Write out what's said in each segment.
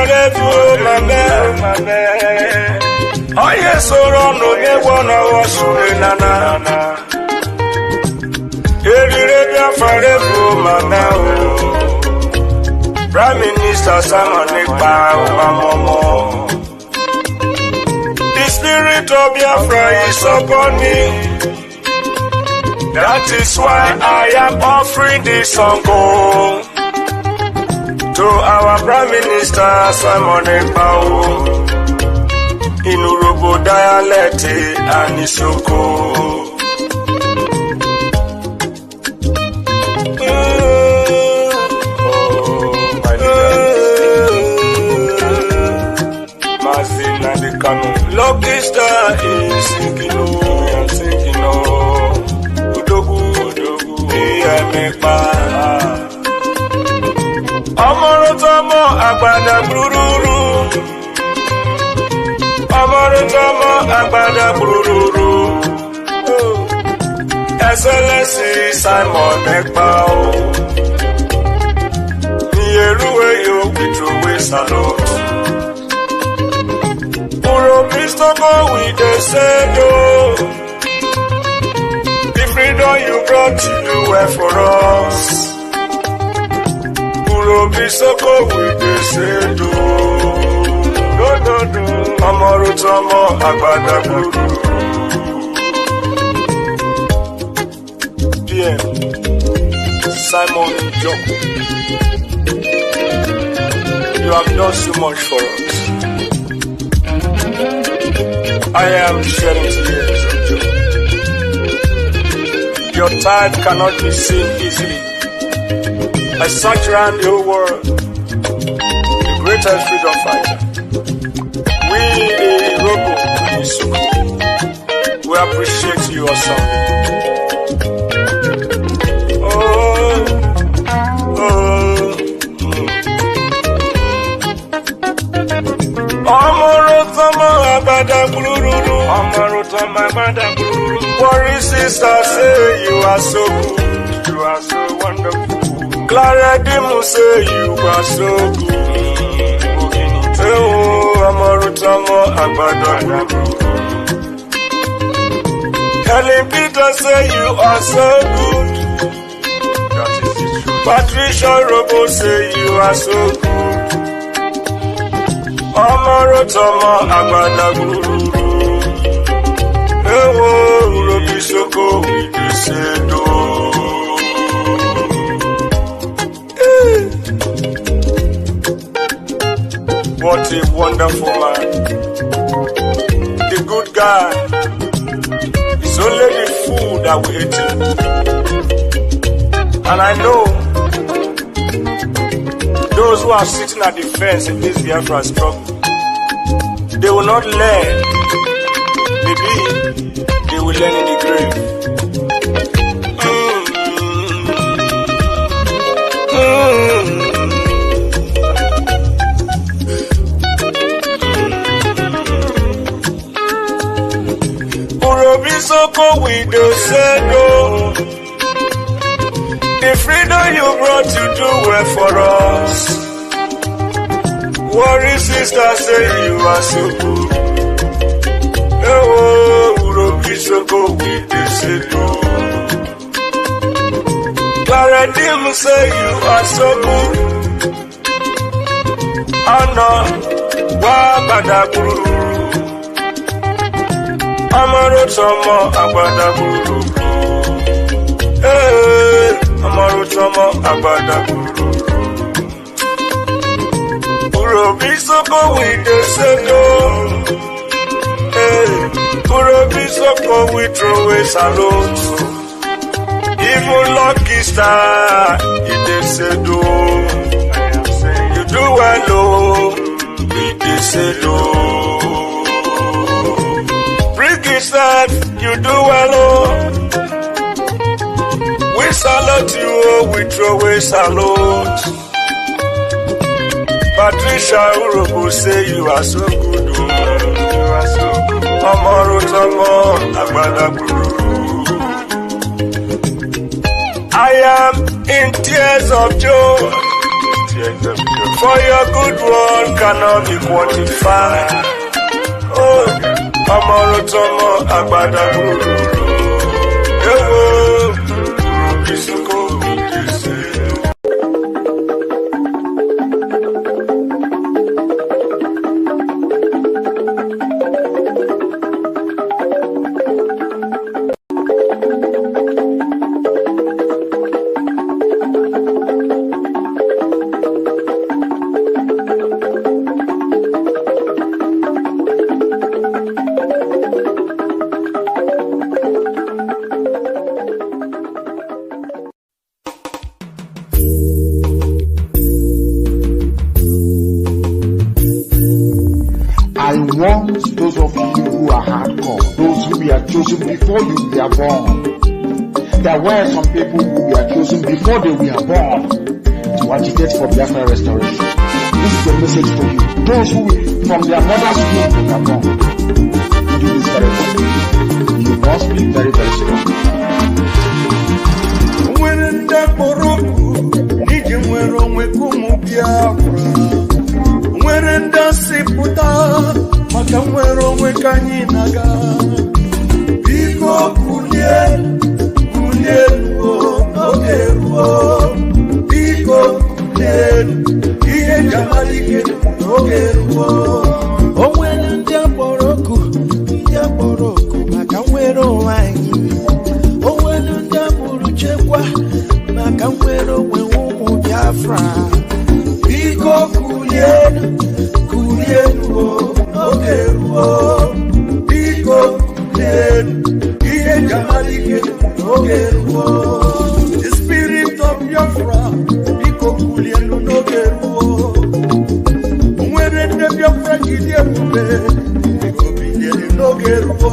forever, my man. Oh yes, so run no me wanna wash nana. Eri forever, my man. Prime Minister Simon Ekpa Obamomo. The spirit of Biafra is upon me. That is why I am offering this song to our Prime Minister Simon Ekpa in Urobo dialect and Isoko. Lucky star is sinking, I'm sinking, Udogu, Biafra. Amorotomo, Agbada Brururu. Amorotomo, Agbada Brururu. Excellency Simon Ekpa. Nieruwe yo witruwe salon. Go with the same the freedom you brought to do well for us. Urobi soko with the same no. Amarutomo Agbada Guru. PM Simon Joko. You have done so much for us. I am shedding tears of joy. Your tide cannot be seen easily. I search around the whole world, the greatest freedom fighter. We, the Robo, we appreciate you awesome. Agbada Gururu, Amarotama Agbada Gururu. Worry sister say you are so good, you are so wonderful. Clara Dimu say you are so good. Oh, Amarotama Agbada Gururu. Helen Peter say you are so good. That is the truth. Patricia Robo say you are so good. Amarotomo Agbada Guru. Ewo Urobi Soko with the Sedo. What a wonderful man. The good guy. It's only the food that we eat. And I know those who are sitting at the fence in this Biafra struggle, they will not learn. Maybe they will learn in the grave. Urobi Soko with the Sedo. The freedom you brought to do well for us. Worry sister say you are so good. Oh, Urobi Soko with the Sedo. Paradim say you are so good. Anna, Agbada Guru. Amarotomo Agbada Guru. Hey. Amarotomo Agbada Guru. Urobi Soko with the Sedo. Hey, Urobi Soko we throw away salute. Even Lucky Star in the Sedo. You do well, in the Sedo. Brgie said you do well, we salute you, we throw away salute. Patricia Urobo say you are so good, you are so good. Amarotomo Agbada Guru. I am in tears of joy For your good one cannot be quantified. Oh, Amorotomo Agbada Guru. Ewo, Kisuko Kise. Those of you who are hardcore, those who were chosen before you were born. There were some people who were chosen before they were born to agitate for Biafra restoration. This is the message for you. Those who from their mother's womb were born. Do this very well. You must be very, very strong. When the Moroku, Nigerian Biafra. When the Siputa. Makamwero wekanyinaga Biko kulie Ogeruo Biko kulie Iye jamalike Ogeruo Owele ndiaporoku Makamwero wanyi Owele ndiamuruchekwa Makamwero wewomu Biafra Biko kulie Ogeruo, Biko Kulen, Iye Jamalike, Ogeruo, the spirit of Biafra, Biko Kulen, Ogeruo, when the Biafra Gideon, Biko Kulen, Ogeruo,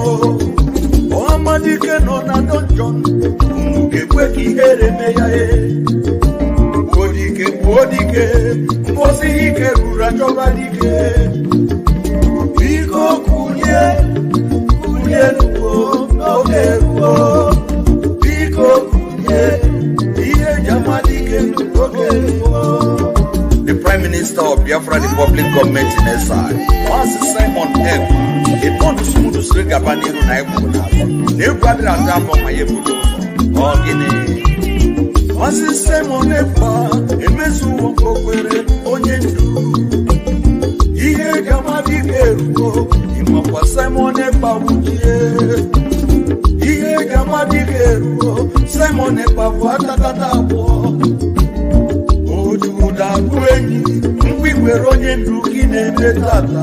Oamadike no Nadonjon, Mukekweki Eremeyae, Bodike, Mosike, Rurajobalike. Biko kulie Ogeruo, Biko kulie, Iye jamalike Ogeruo. The Prime Minister of Biafra Republic Government in exile, once Simon F. A pond to smooth to swing a banner on Ivory. They gathered at that for my Ebudo. Or Guinea. Once Simon F. A mesu Okwere, Onyendu. Iye jamalike Imapa Simon Epa Wujie Iye jamalike Simon Epa Watakata Wo Ojuda Kwenyi Mwiwe Ronye Ndukine Betata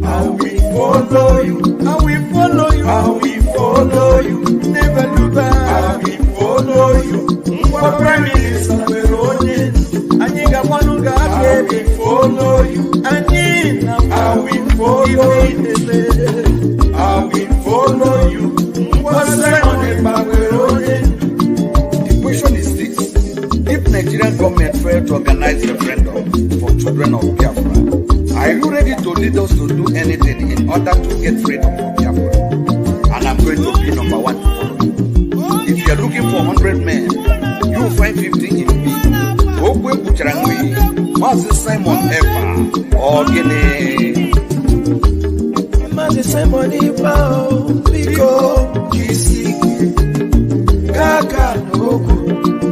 I will follow you I will follow you I will follow you Never look back I will follow you Mwa Prime Minister Ronye Aniga Wanuga I will follow you I will follow you. I will follow you. The question is this. If Nigerian government failed to organize a referendum for children of Biafra, are you ready to lead us to do anything in order to get freedom from Biafra? And I'm going to be number one to follow you. If you're looking for 100 men, you will find 50 in me. Ogwe Bucharangwe, Mazi Simon Epa, or Guinea. Mazi Simon Epa, Biko, GC, Kaka, Ogu,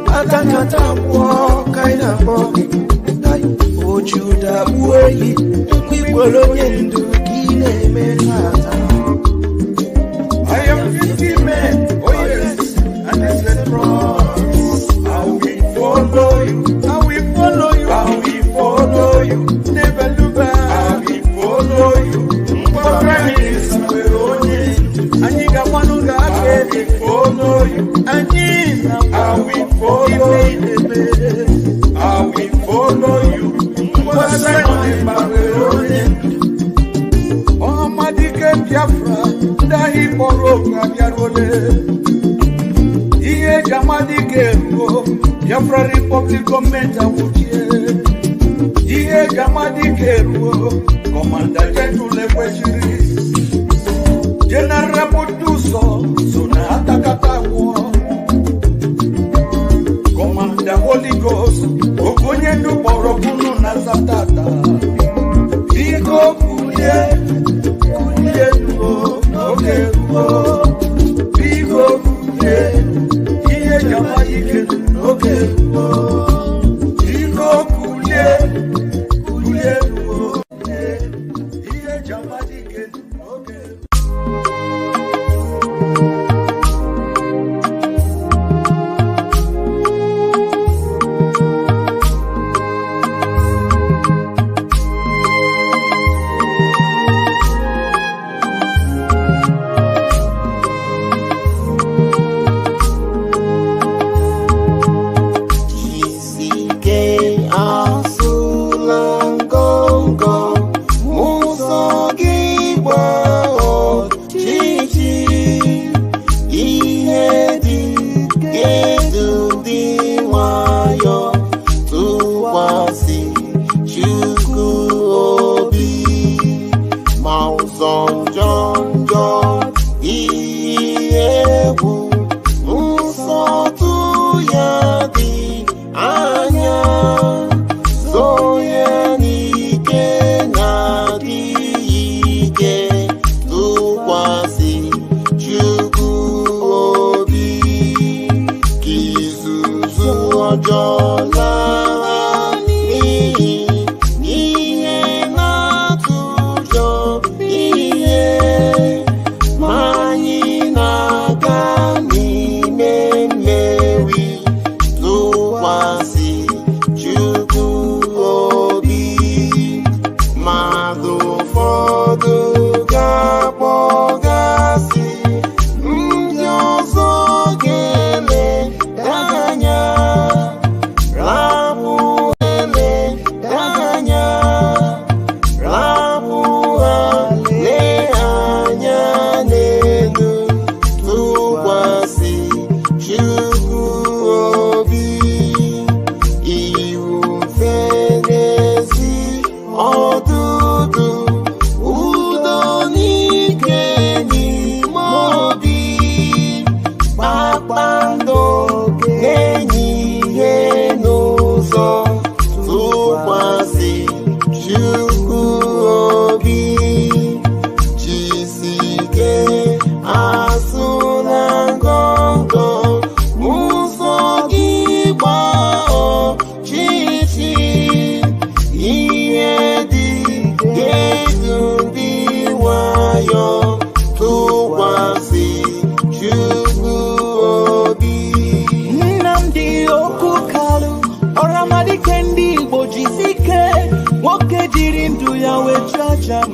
Atakata, Kaina, Ojuda, Uwe, Kwiboloyendu, Kine, Menata. I am 50 men, oh yes, and I said, I will follow you. I will follow you. I will follow you. Never look back. I will follow you. Prime Minister and you got one who got I will follow you. And I will follow you. I will follow you. What's that oh, my dear Biafra, that he borrowed Yarole. Iye Jamadike, Biafra Republic Government Awuchie. Iye Jamadike, Commander General Kweshiri. General Mutuso, Suna Atakata War. Commander Holy Ghost, Okonye ndu kpọrọ kwunu na satata biko kulie nuo n'oge ruo biko kulie ihe nyama ike n'oge ruo biko kulie nuo ihe nyama ike n'oge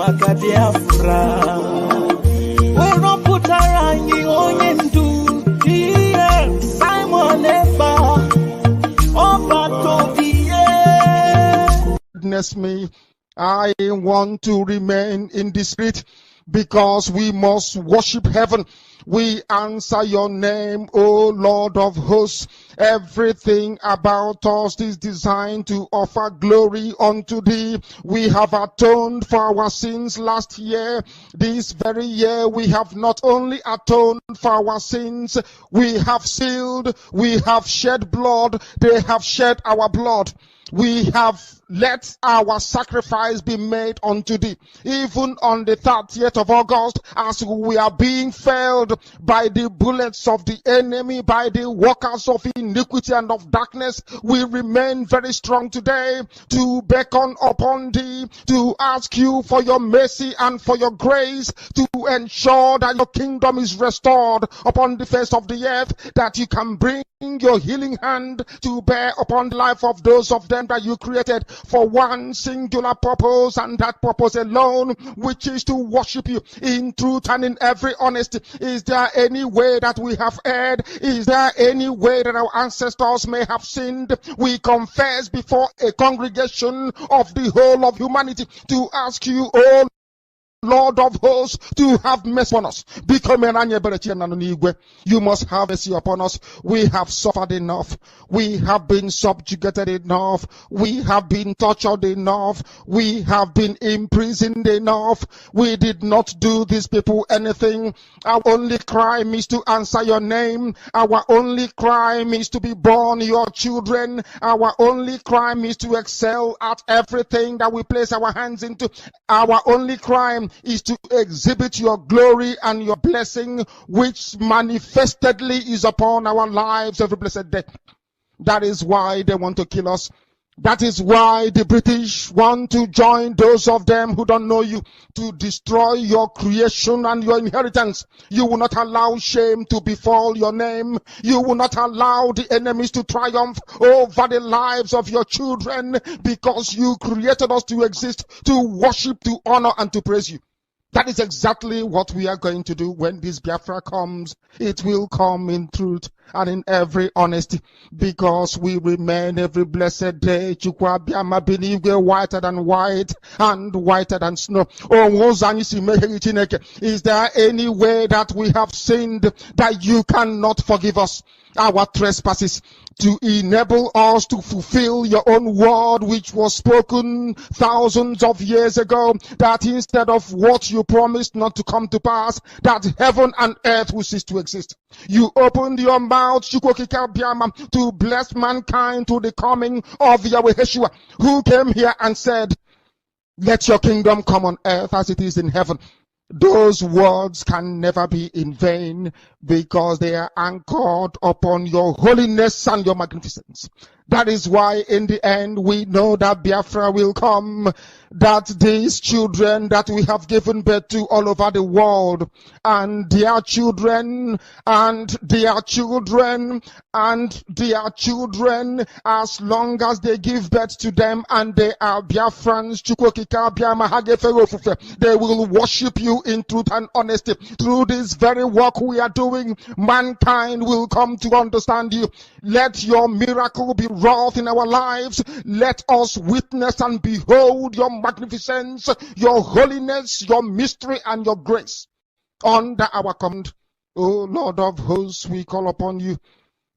maka Biafra wero pụtara anyị onye ndu Simon Efa Witness me, I want to remain in the spirit because we must worship heaven. We answer your name, O Lord of hosts. Everything about us is designed to offer glory unto thee. We have atoned for our sins last year. This very year we have not only atoned for our sins, we have sealed, we have shed blood, they have shed our blood. We have let our sacrifice be made unto thee. Even on the 30th of August, as we are being felled by the bullets of the enemy, by the workers of iniquity and of darkness, we remain very strong today to beckon upon thee, to ask you for your mercy and for your grace, to ensure that your kingdom is restored upon the face of the earth, that you can bring your healing hand to bear upon the life of those of them that you created for one singular purpose, and that purpose alone, which is to worship you in truth and in every honesty. Is there any way that we have erred? Is there any way that our ancestors may have sinned? We confess before a congregation of the whole of humanity to ask you, oh Lord of hosts, to have mercy on us. You must have mercy upon us. We have suffered enough. We have been subjugated enough. We have been tortured enough. We have been imprisoned enough. We did not do these people anything. Our only crime is to answer your name. Our only crime is to be born your children. Our only crime is to excel at everything that we place our hands into. Our only crime is to exhibit your glory and your blessing, which manifestedly is upon our lives every blessed day. That is why they want to kill us. That is why the British want to join those of them who don't know you to destroy your creation and your inheritance. You will not allow shame to befall your name. You will not allow the enemies to triumph over the lives of your children, because you created us to exist, to worship, to honor, and to praise you. That is exactly what we are going to do when this Biafra comes. It will come in truth and in every honesty, because we remain every blessed day whiter than white and whiter than snow. Is there any way that we have sinned that you cannot forgive us our trespasses, to enable us to fulfill your own word, which was spoken thousands of years ago, that instead of what you promised not to come to pass, that heaven and earth will cease to exist? You opened your mouth to bless mankind to the coming of Yahweh Yeshua, who came here and said, let your kingdom come on earth as it is in heaven. Those words can never be in vain, because they are anchored upon your holiness and your magnificence. That is why in the end we know that Biafra will come, that these children that we have given birth to all over the world, and their children, and their children, and their children, as long as they give birth to them and they are Biafrans, they will worship you in truth and honesty. Through this very work we are doing, mankind will come to understand you. Let your miracle be wrought in our lives. Let us witness and behold your magnificence, your holiness, your mystery, and your grace under our command. O Lord of hosts, we call upon you.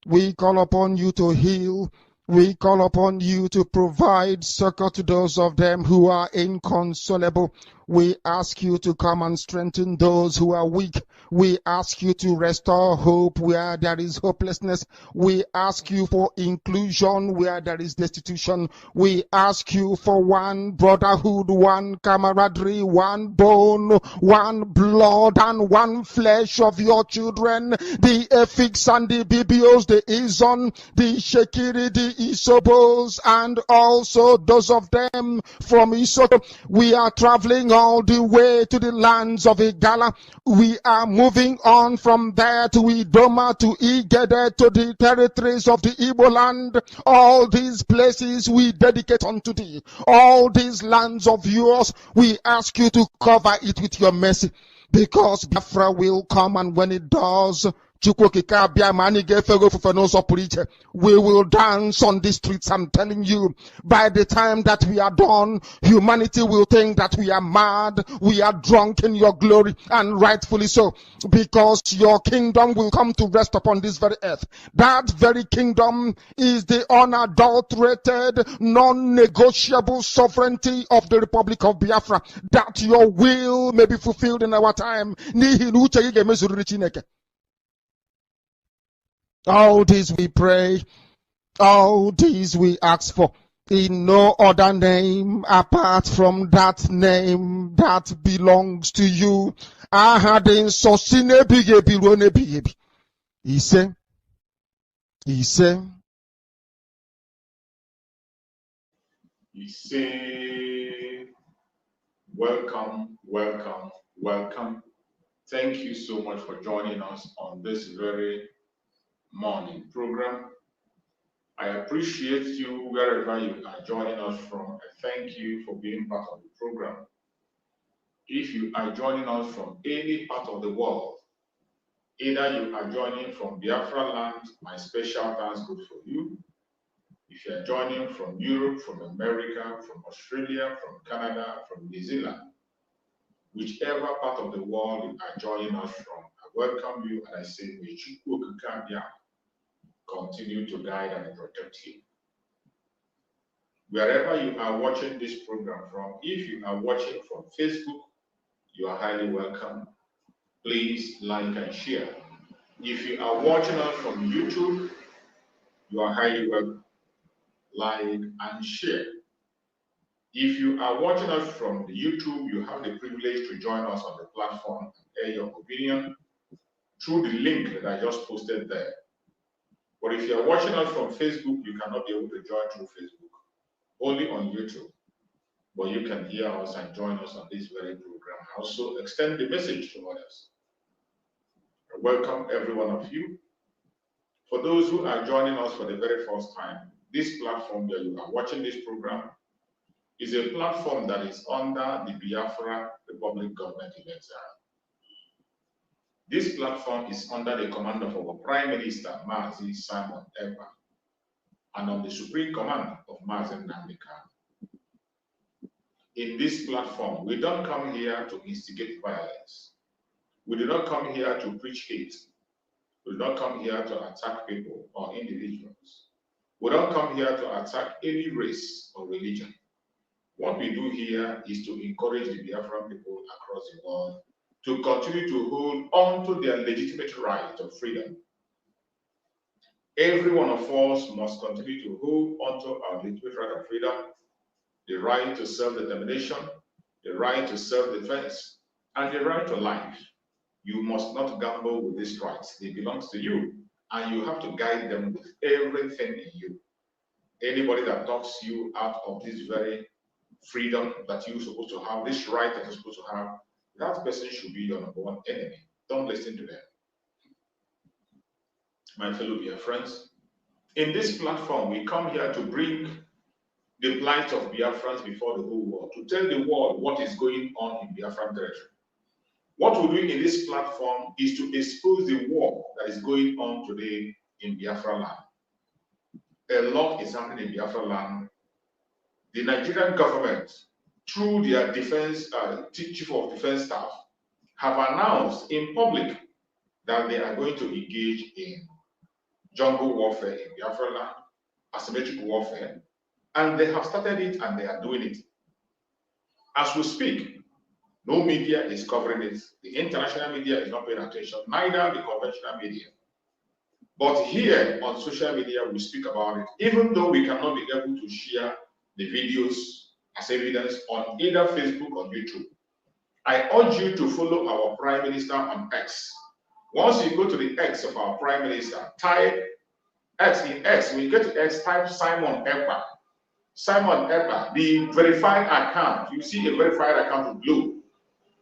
We call upon you to heal. We call upon you to provide succor to those of them who are inconsolable. We ask you to come and strengthen those who are weak. We ask you to restore hope where there is hopelessness. We ask you for inclusion where there is destitution. We ask you for one brotherhood, one camaraderie, one bone, one blood, and one flesh of your children. The Efiks and the Bibios, the Izon, the Shekiri, the Isobos, and also those of them from Isoto. We are traveling all the way to the lands of Igala. We are moving on from there to Idoma, to Igede, to the territories of the Igbo land. All these places we dedicate unto thee. All these lands of yours, we ask you to cover it with your mercy, because Biafra will come, and when it does, we will dance on the streets. I'm telling you, by the time that we are done, humanity will think that we are mad, we are drunk in your glory, and rightfully so, because your kingdom will come to rest upon this very earth. That very kingdom is the unadulterated, non-negotiable sovereignty of the Republic of Biafra, that your will may be fulfilled in our time. All this we pray, all this we ask for, in no other name apart from that name that belongs to you. He said, welcome, welcome, welcome. Thank you so much for joining us on this very morning program. I appreciate you wherever you are joining us from. Thank you for being part of the program. If you are joining us from any part of the world, either you are joining from Biafra land, my special thanks goes for you. If you are joining from Europe, from America, from Australia, from Canada, from New Zealand, whichever part of the world you are joining us from. I welcome you and I say, may Chukwu Okike continue to guide and protect you. Wherever you are watching this program from, if you are watching from Facebook, you are highly welcome. Please like and share. If you are watching us from YouTube, you are highly welcome. Like and share. If you are watching us from the YouTube, you have the privilege to join us on the platform and air your opinion through the link that I just posted there. But if you are watching us from Facebook, you cannot be able to join through Facebook, only on YouTube. But you can hear us and join us on this very program. I also extend the message to others. I welcome every one of you. For those who are joining us for the very first time, this platform where you are watching this program is a platform that is under the Biafra Republic government in exile. This platform is under the command of our Prime Minister, Mazi Simon Ekpa, and on the supreme command of Mazi Nnamdi Kanu. In this platform, we don't come here to instigate violence. We do not come here to preach hate. We do not come here to attack people or individuals. We don't come here to attack any race or religion. What we do here is to encourage the Biafran people across the world to continue to hold on to their legitimate right of freedom. Every one of us must continue to hold on to our legitimate right of freedom, the right to self-determination, the right to self-defense, and the right to life. You must not gamble with these rights. They belong to you, and you have to guide them with everything in you. Anybody that talks you out of this very freedom that you're supposed to have, this right that you're supposed to have, that person should be your number one enemy. Don't listen to them. My fellow dear friends, in this platform, we come here to bring the plight of Biafrans before the whole world, to tell the world what is going on in Biafran territory. What we do in this platform is to expose the war that is going on today in Biafra land. A lot is happening in Biafra land. The Nigerian government, through their defense, chief of defense staff, have announced in public that they are going to engage in jungle warfare in Biafra land, asymmetric warfare, and they have started it and they are doing it. As we speak, no media is covering it. The international media is not paying attention, neither the conventional media. But here on social media, we speak about it, even though we cannot be able to share the videos as evidence on either Facebook or YouTube. I urge you to follow our Prime Minister on X. Once you go to the X of our Prime Minister, type X in X. When you get to X, type Simon Ekpa. Simon Ekpa, the verified account. You see a verified account with blue.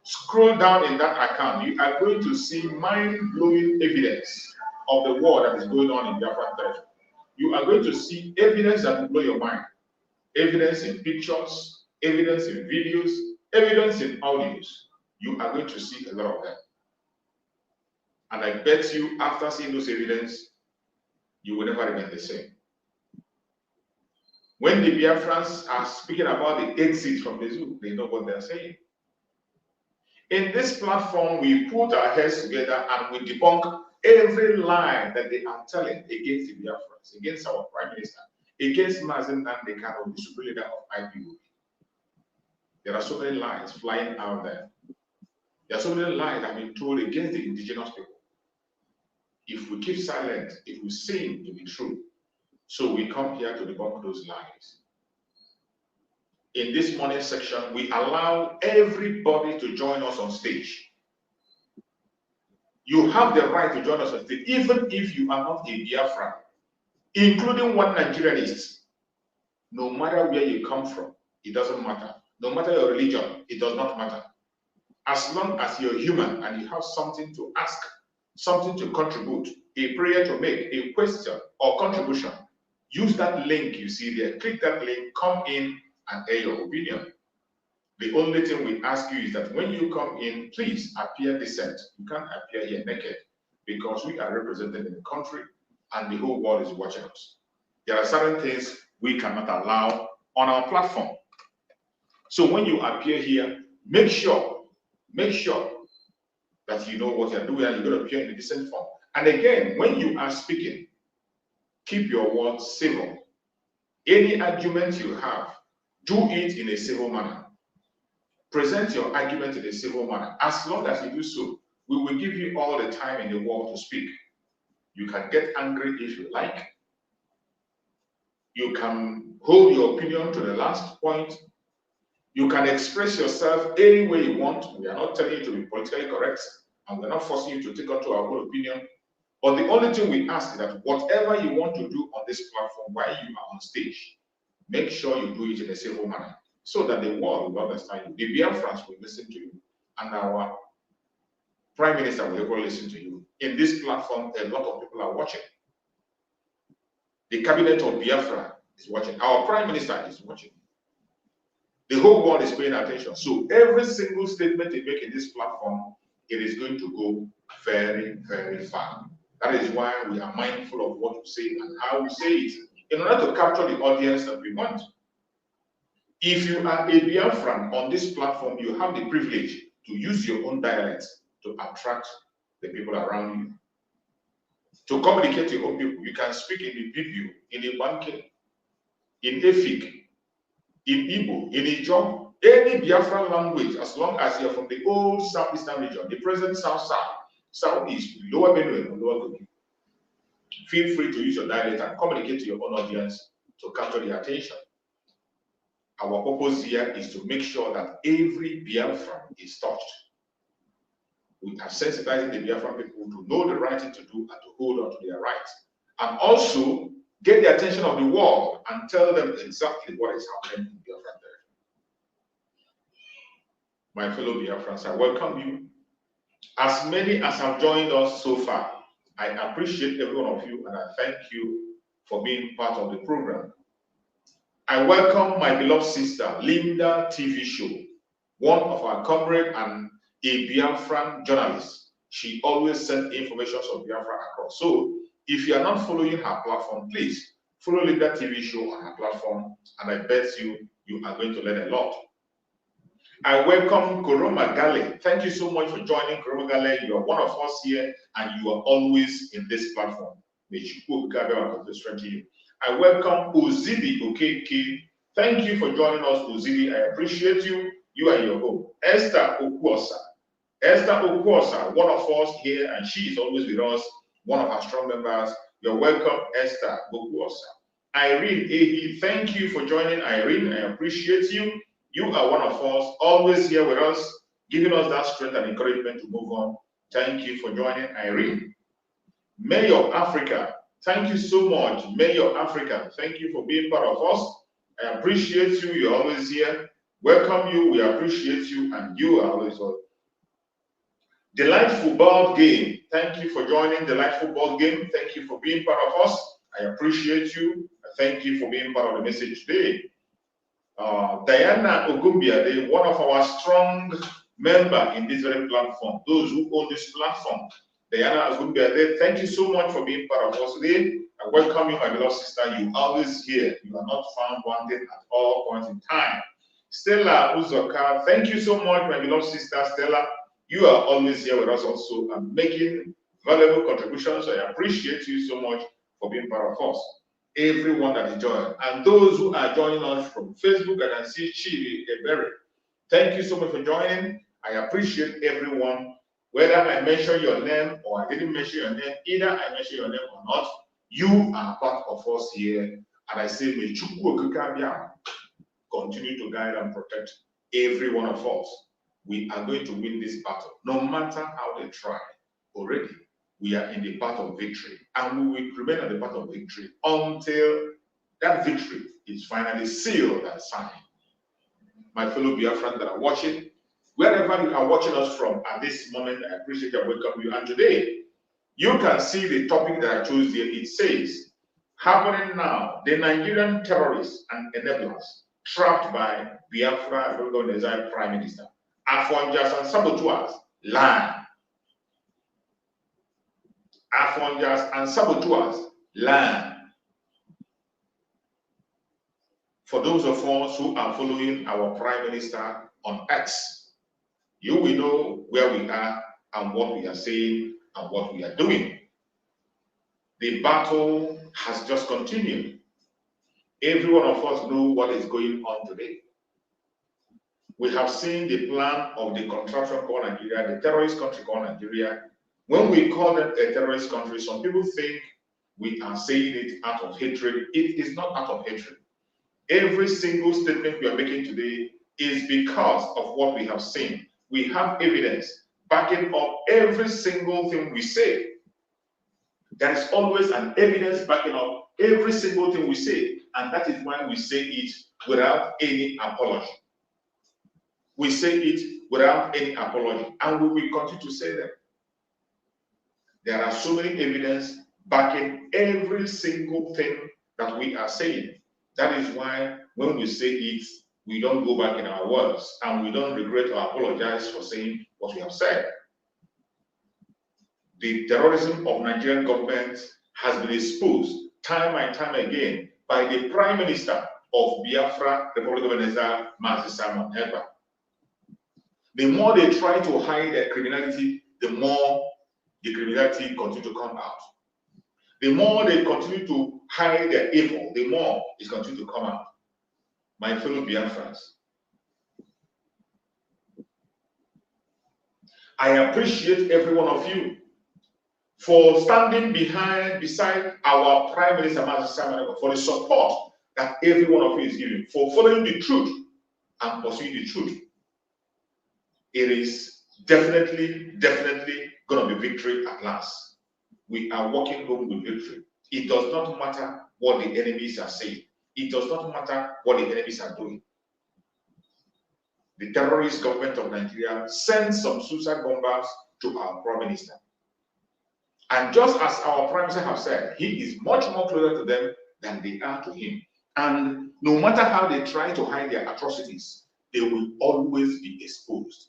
Scroll down in that account. You are going to see mind-blowing evidence of the war that is going on in Biafran territory. You are going to see evidence that will blow your mind. Evidence in pictures, evidence in videos, evidence in audios. You are going to see a lot of them. And I bet you, after seeing those evidence, you will never remain the same. When the Biafrans are speaking about the exit from the zoo, they know what they're saying. In this platform, we put our heads together and we debunk every lie that they are telling against the Biafrans, against our Prime Minister, against Mazi Nnamdi Kanu, the supreme leader of IPOB. There are so many lies flying out there. There are so many lies that have been told against the indigenous people. If we keep silent, it will seem to be true. So we come here to debunk those lies. In this morning section, we allow everybody to join us on stage. You have the right to join us on stage, even if you are not a Biafran, including one Nigerianist. No matter where you come from, it doesn't matter. No matter your religion, it does not matter. As long as you're human and you have something to ask, something to contribute, a prayer to make, a question or contribution, use that link you see there. Click that link, come in and air your opinion. The only thing we ask you is that when you come in, please appear decent. You can't appear here naked because we are represented in the country and the whole world is watching us. There are certain things we cannot allow on our platform. So when you appear here, make sure make sure that you know what you're doing and you're going to appear in a decent form. And again, when you are speaking, keep your words civil. Any argument you have, do it in a civil manner. Present your argument in a civil manner. As long as you do so, we will give you all the time in the world to speak. You can get angry if you like. You can hold your opinion to the last point. You can express yourself any way you want. We are not telling you to be politically correct, and we're not forcing you to take on to our own opinion. But the only thing we ask is that whatever you want to do on this platform while you are on stage, make sure you do it in a civil manner so that the world will understand you. The Biafrans will listen to you, and our Prime Minister will ever listen to you. In this platform, a lot of people are watching. The cabinet of Biafra is watching. Our Prime Minister is watching. The whole world is paying attention. So every single statement you make in this platform, it is going to go very, very far. That is why we are mindful of what we say and how we say it in order to capture the audience that we want. If you are a Biafran on this platform, you have the privilege to use your own dialect to attract the people around you. To communicate to your own people, you can speak in the Bibu, in the Debunking, in Efik, in Igbo, in Ijaw, any Biafran language, as long as you're from the old southeastern region, the present south-south, southeast, lower Benue, and lower Kogi. Feel free to use your dialect and communicate to your own audience to capture the attention. Our purpose here is to make sure that every Biafran is touched. We are sensitizing the Biafran people to know the right thing to do and to hold on to their rights. And also get the attention of the world and tell them exactly what is happening in Biafran territory. My fellow Biafrans, I welcome you. As many as have joined us so far, I appreciate every one of you and I thank you for being part of the program. I welcome my beloved sister, Linda TV Show, one of our comrades and a Biafran journalist. She always sends information of Biafra across. So if you are not following her platform, please follow Linda TV Show on her platform, and I bet you are going to learn a lot. I welcome Koroma Gale. Thank you so much for joining, Koroma Gale. You are one of us here, and you are always in this platform. May you strengthen you. I welcome Ozidi Okeke. Thank you for joining us, Ozidi. I appreciate you. You are your home. Esther Okuosa. Esther Okuosa, one of us here, and she is always with us, one of our strong members. You're welcome, Esther Okuosa. Irene Ehi, thank you for joining, Irene. I appreciate you. You are one of us, always here with us, giving us that strength and encouragement to move on. Thank you for joining, Irene. Mayor Africa, thank you so much, Mayor Africa. Thank you for being part of us. I appreciate you. You're always here. Welcome you. We appreciate you, and you are always welcome. Delightful Board Game. Thank you for joining Delightful Board Game. Thank you for being part of us. I appreciate you. Thank you for being part of the message today. Diana Ogumbiade, one of our strong members in this very platform, those who own this platform. Diana Ogumbiade, thank you so much for being part of us today. I welcome you, my beloved sister. You always here. You are not found wanting at all points in time. Stella Uzoka, thank you so much, my beloved sister Stella. You are always here with us also and making valuable contributions. I appreciate you so much for being part of us. Everyone that is joined, and those who are joining us from Facebook, I can see Chidi Ebere. Thank you so much for joining. I appreciate everyone. Whether I mention your name or I didn't mention your name, either I mention your name or not, you are part of us here. And I say, may Chukwu continue to guide and protect every one of us. We are going to win this battle, no matter how they try. Already, we are in the path of victory, and we will remain at the path of victory until that victory is finally sealed and signed. My fellow Biafrans that are watching, wherever you are watching us from at this moment, I appreciate and welcome you. And today, you can see the topic that I chose here. It says, happening now, the Nigerian terrorists and enablers trapped by Biafra Prime Minister. Afongers and saboteurs land. Afongers and saboteurs land. For those of us who are following our Prime Minister on X, you will know where we are and what we are saying and what we are doing. The battle has just continued. Every one of us know what is going on today. We have seen the plan of the contraption called Nigeria, the terrorist country called Nigeria. When we call them a terrorist country, some people think we are saying it out of hatred. It is not out of hatred. Every single statement we are making today is because of what we have seen. We have evidence backing up every single thing we say. There is always an evidence backing up every single thing we say, and that is why we say it without any apology. We say it without any apology, and we will continue to say them. There are so many evidence backing every single thing that we are saying. That is why when we say it, we don't go back in our words, and we don't regret or apologize for saying what we have said. The terrorism of Nigerian government has been exposed time and time again by the Prime Minister of Biafra, Republic of Venezuela, Mazi Simon Ekpa. The more they try to hide their criminality, the more the criminality continue to come out. The more they continue to hide their evil, the more it continue to come out. My fellow Biafrans, I appreciate every one of you for standing beside our Prime Minister, Mazi Simon, for the support that every one of you is giving, for following the truth and pursuing the truth. It is definitely going to be victory at last. We are walking home with victory. It does not matter what the enemies are saying. It does not matter what the enemies are doing. The terrorist government of Nigeria sent some suicide bombers to our Prime Minister. And just as our Prime Minister have said, he is much more closer to them than they are to him. And no matter how they try to hide their atrocities, they will always be exposed.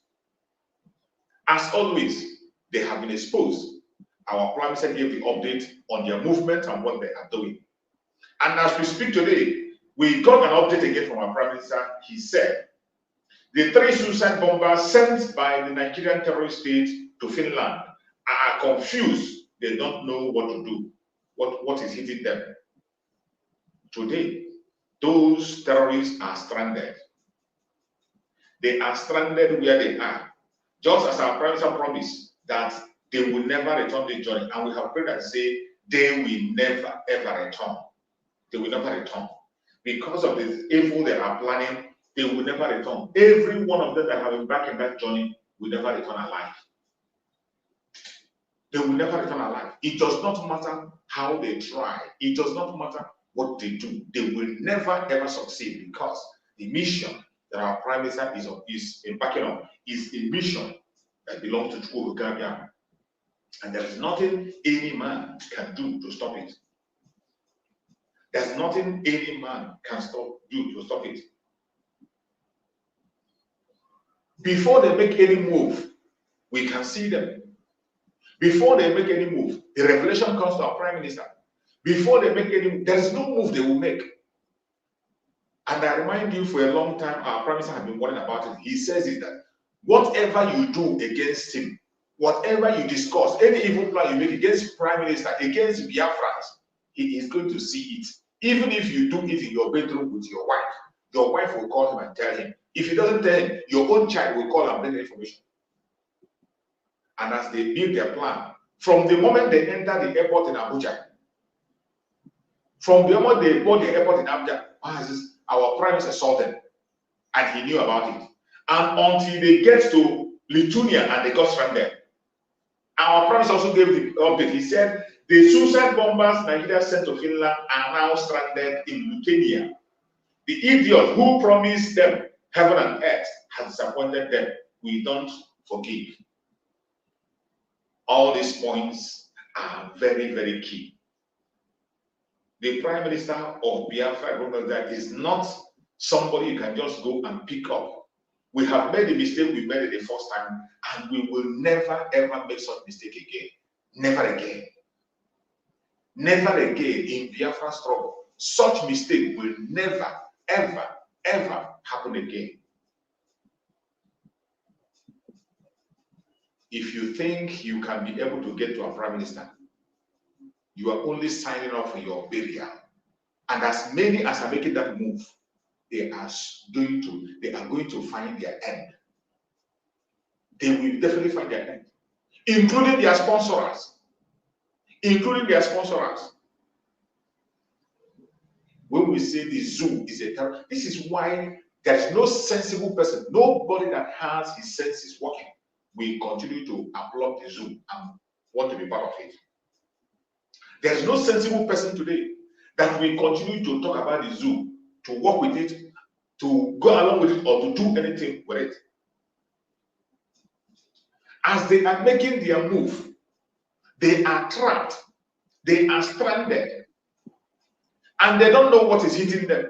As always, they have been exposed. Our Prime Minister gave the update on their movement and what they are doing. And as we speak today, we got an update again from our Prime Minister. He said, the 3 suicide bombers sent by the Nigerian terrorist state to Finland are confused. They don't know what to do, what is hitting them. Today, those terrorists are stranded. They are stranded where they are. Just as our Prime Minister promised that they will never return the journey, and we have prayed and say they will never ever return. They will never return. Because of the evil they are planning, they will never return. Every one of them that have been back in that journey will never return alive. They will never return alive. It does not matter how they try. It does not matter what they do. They will never ever succeed, because the mission that our Prime Minister is embarking on is a mission that belongs to Chukwuka, and there is nothing any man can do to stop it. There's nothing any man can do to stop it. Before they make any move, we can see them. Before they make any move, the revelation comes to our Prime Minister. Before they make any move, there is no move they will make. And I remind you, for a long time, our Prime Minister has been warning about it. He says it that whatever you do against him, whatever you discuss, any evil plan you make against Prime Minister, against Biafrans, he is going to see it. Even if you do it in your bedroom with your wife will call him and tell him. If he doesn't tell him, your own child will call and bring the information. And as they build their plan, from the moment they enter the airport in Abuja, from the moment they board the airport in Abuja, our Prime Minister saw them, and he knew about it. And until they get to Lithuania and they got stranded, our Prime Minister also gave the update. He said the suicide bombers Nigeria sent to Finland are now stranded in Lithuania. The idiot who promised them heaven and earth has disappointed them. We don't forgive. All these points are very, very key. The Prime Minister of Biafra is not somebody you can just go and pick up. We have made the mistake we made it the first time, and we will never ever make such mistake again. Never again. Never again in Biafra struggle. Such mistake will never, ever, ever happen again. if you think you can be able to get to a prime minister, you are only signing up for your burial. And as many as are making that move, they are going to find their end. They will definitely find their end, including their sponsors. When we say the zoo is a terror, this is why there is no sensible person, nobody that has his senses working will continue to applaud the zoo and want to be part of it. There is no sensible person today that will continue to talk about the zoo, to work with it, to go along with it, or to do anything with it. As they are making their move, they are trapped, they are stranded, and they don't know what is hitting them.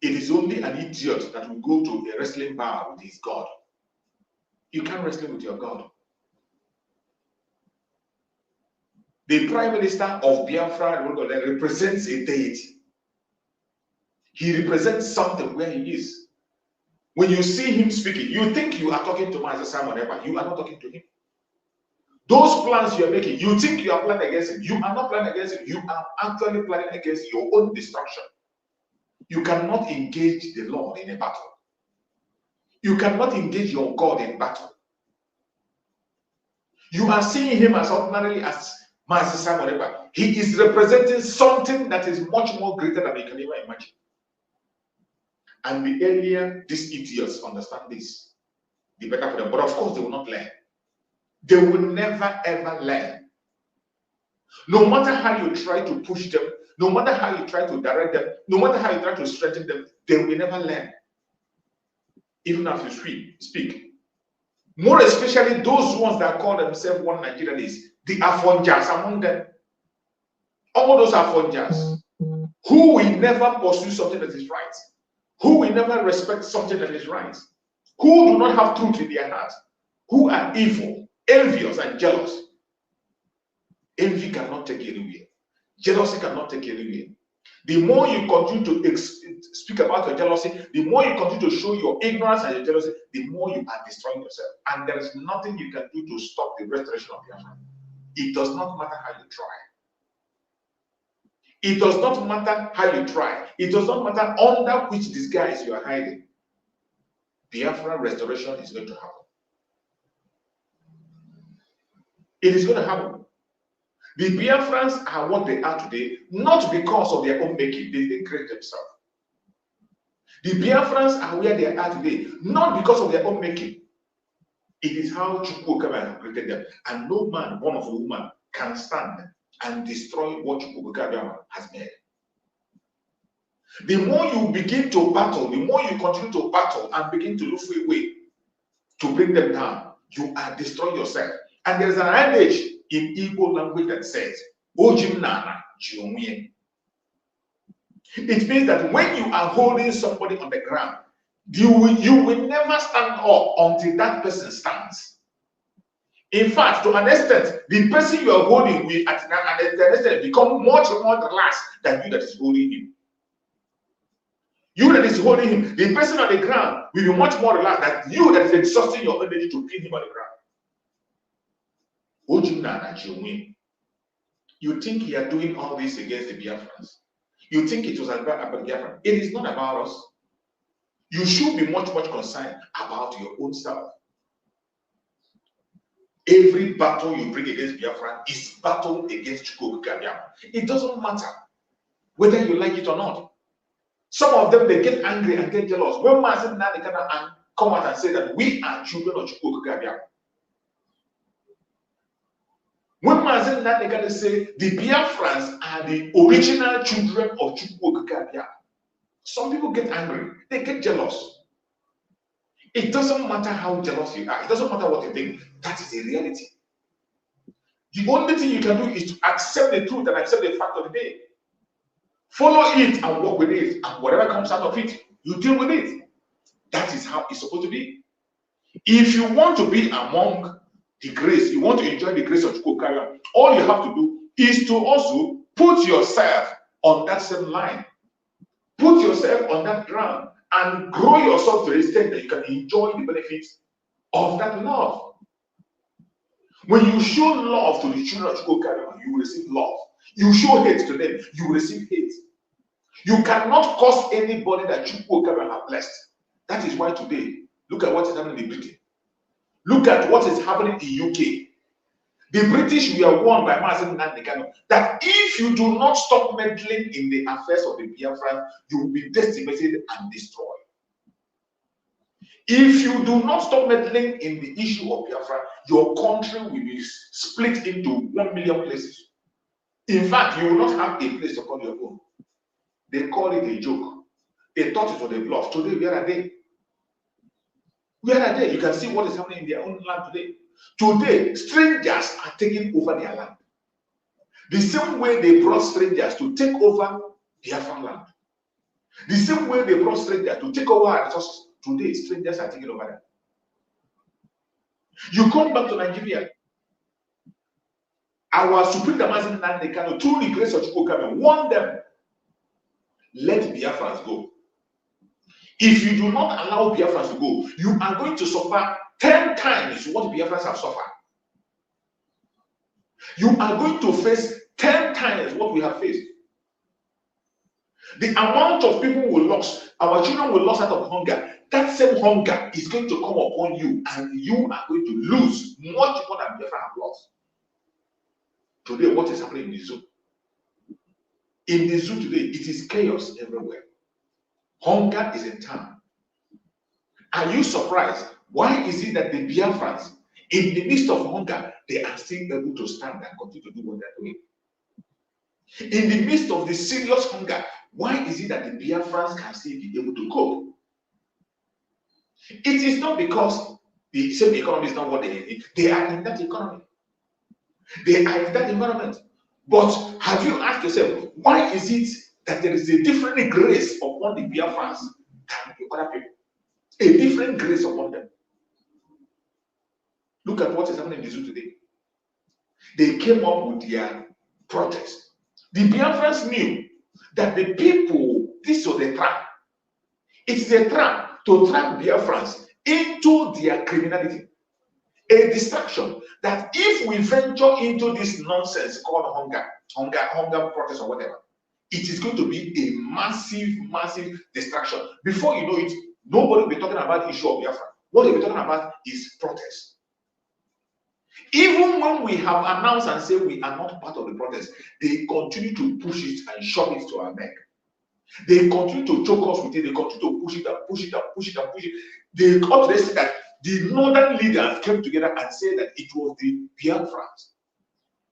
It is only an idiot that will go to a wrestling bar with his God. You can't wrestle with your God. The Prime Minister of Biafra represents a deity. He represents something where he is. When you see him speaking, you think you are talking to Master Simon Eber. You are not talking to him. Those plans you are making, you think you are planning against him. You are not planning against him. You are actually planning against your own destruction. You cannot engage the Lord in a battle. You cannot engage your God in battle. You are seeing him as ordinarily as Master Simon Eber. He is representing something that is much more greater than you can ever imagine. And the earlier these idiots understand this, the better for them. But of course, they will not learn. They will never ever learn. No matter how you try to push them, no matter how you try to direct them, no matter how you try to strengthen them, they will never learn. Even as you speak. More especially those ones that call themselves one Nigerians, the Afongers among them. All those Afongers who will never pursue something that is right, who will never respect something that is right, who do not have truth in their heart, who are evil, envious, and jealous. Envy cannot take you anywhere. Jealousy cannot take you anywhere. The more you continue to speak about your jealousy, the more you continue to show your ignorance and your jealousy, the more you are destroying yourself. And there is nothing you can do to stop the restoration of Biafra. It does not matter how you try. It does not matter how you try. It does not matter under which disguise you are hiding. Biafra restoration is going to happen. It is going to happen. The Biafrans are what they are today, not because of their own making. They create themselves. The Biafrans are where they are today, not because of their own making. It is how Chukwuka created them. And no man, born of a woman, can stand and destroy what Chukwuka has made. The more you begin to battle, the more you continue to battle and begin to look for a way to bring them down, you are destroying yourself. And there is an adage in Igbo language that says, Ojim Nana Jiomie. It means that when you are holding somebody on the ground, you will never stand up until that person stands. In fact, to an extent, the person you are holding will at an extent become much more relaxed than you that is holding him. You that is holding him, the person on the ground will be much more relaxed than you that is exhausting your energy to pin him on the ground. You think you are doing all this against the Biafrans? You think it was about Biafra? It is not about us. You should be much concerned about your own self. Every battle you bring against Biafra is battle against Chukwuka. It doesn't matter whether you like it or not. Some of them, they get angry and get jealous. When Mazen now they can come out and say that we are children of Chukwuka. When Mazen now they can say the Biafrans are the original children of Chukwuka. Some people get angry, they get jealous. It doesn't matter how jealous you are, it doesn't matter what you think, that is a reality. The only thing you can do is to accept the truth and accept the fact of the day. Follow it and work with it, and whatever comes out of it, you deal with it. That is how it's supposed to be. If you want to be among the grace, you want to enjoy the grace of Chukwuka, all you have to do is to also put yourself on that same line. Put yourself on that ground and grow yourself to the extent that you can enjoy the benefits of that love. When you show love to the children of Chukwuka, you will receive love. You show hate to them, you will receive hate. You cannot curse anybody that Chukwuka have blessed. That is why today, look at what is happening in Britain. Look at what is happening in UK. The British were warned by Mazen Nandekano that if you do not stop meddling in the affairs of the Biafra, you will be decimated and destroyed. If you do not stop meddling in the issue of Biafra, your country will be split into 1 million places. In fact, you will not have a place to call your own. They call it a joke. They thought it was a bluff. Today, where are they? Where are they? You can see what is happening in their own land today. Today, strangers are taking over their land. The same way they brought strangers to take over Biafran land. The same way they brought strangers to take over our resources. Today, strangers are taking over them. You come back to Nigeria. Our Supreme Damazin Nandekano, through the grace of Chukwuka, warned them, let Biafrans go. If you do not allow Biafrans to go, you are going to suffer 10 times what Biafrans have suffered. You are going to face 10 times what we have faced. The amount of people we lost, our children will lose out of hunger. That same hunger is going to come upon you, and you are going to lose much more than Biafra have lost. Today, what is happening in the zoo? In the zoo today, it is chaos everywhere. Hunger is in town. Are you surprised? Why is it that the Biafrans, in the midst of hunger, they are still able to stand and continue to do what they're doing? In the midst of the serious hunger, why is it that the Biafrans can still be able to cope? It is not because the same economy is not what they need. They are in that economy. They are in that environment. But have you asked yourself, why is it that there is a different grace upon the Biafrans than the other people? A different grace upon them. Look at what is happening in the zoo today. They came up with their protest. The Biafrans knew that the people, this was a trap. It's a trap to trap Biafrans into their criminality. A distraction that if we venture into this nonsense called hunger protest or whatever, it is going to be a massive distraction. Before you know it, nobody will be talking about the issue of Biafra. What they'll be talking about is protest. Even when we have announced and say we are not part of the protest, they continue to push it and shove it to our neck. They continue to choke us with it. They continue to push it and push it and push it and push it. They got to say that the northern leaders came together and said that it was the Biafrans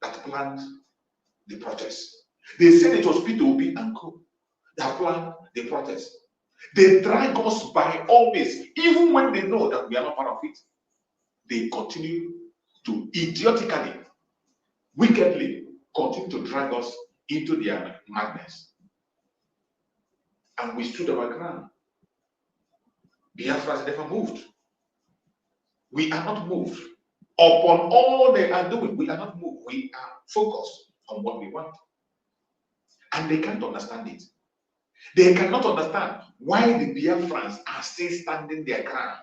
that planned the protest. They said it was Peter Obi and Co that planned the protest. They drag us by all means, even when they know that we are not part of it. They continue to idiotically, wickedly continue to drag us into their madness. And we stood our ground. Biafra has never moved. We are not moved. Upon all they are doing, we are not moved. We are focused on what we want. And they can't understand it. They cannot understand why the Biafrans are still standing their ground.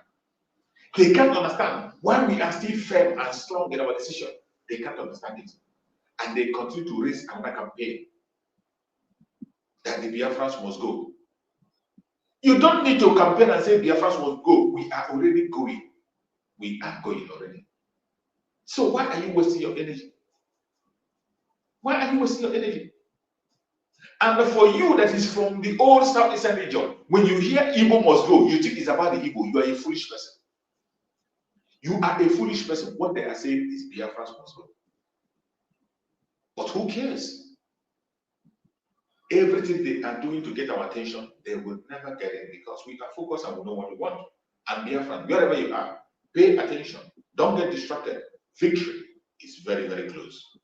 They can't understand why we are still firm and strong in our decision. They can't understand it. And they continue to raise another campaign that the Biafrans must go. You don't need to campaign and say Biafrans must go. We are already going. We are going already. So why are you wasting your energy? Why are you wasting your energy? And for you that is from the old Southeastern region, when you hear Igbo must go, you think it's about the Igbo. You are a foolish person. You are a foolish person. What they are saying is Biafrans must go. But who cares? Everything they are doing to get our attention, they will never get it because we are focused and we know what we want. And Biafran, wherever you are, pay attention. Don't get distracted. Victory is very, very close.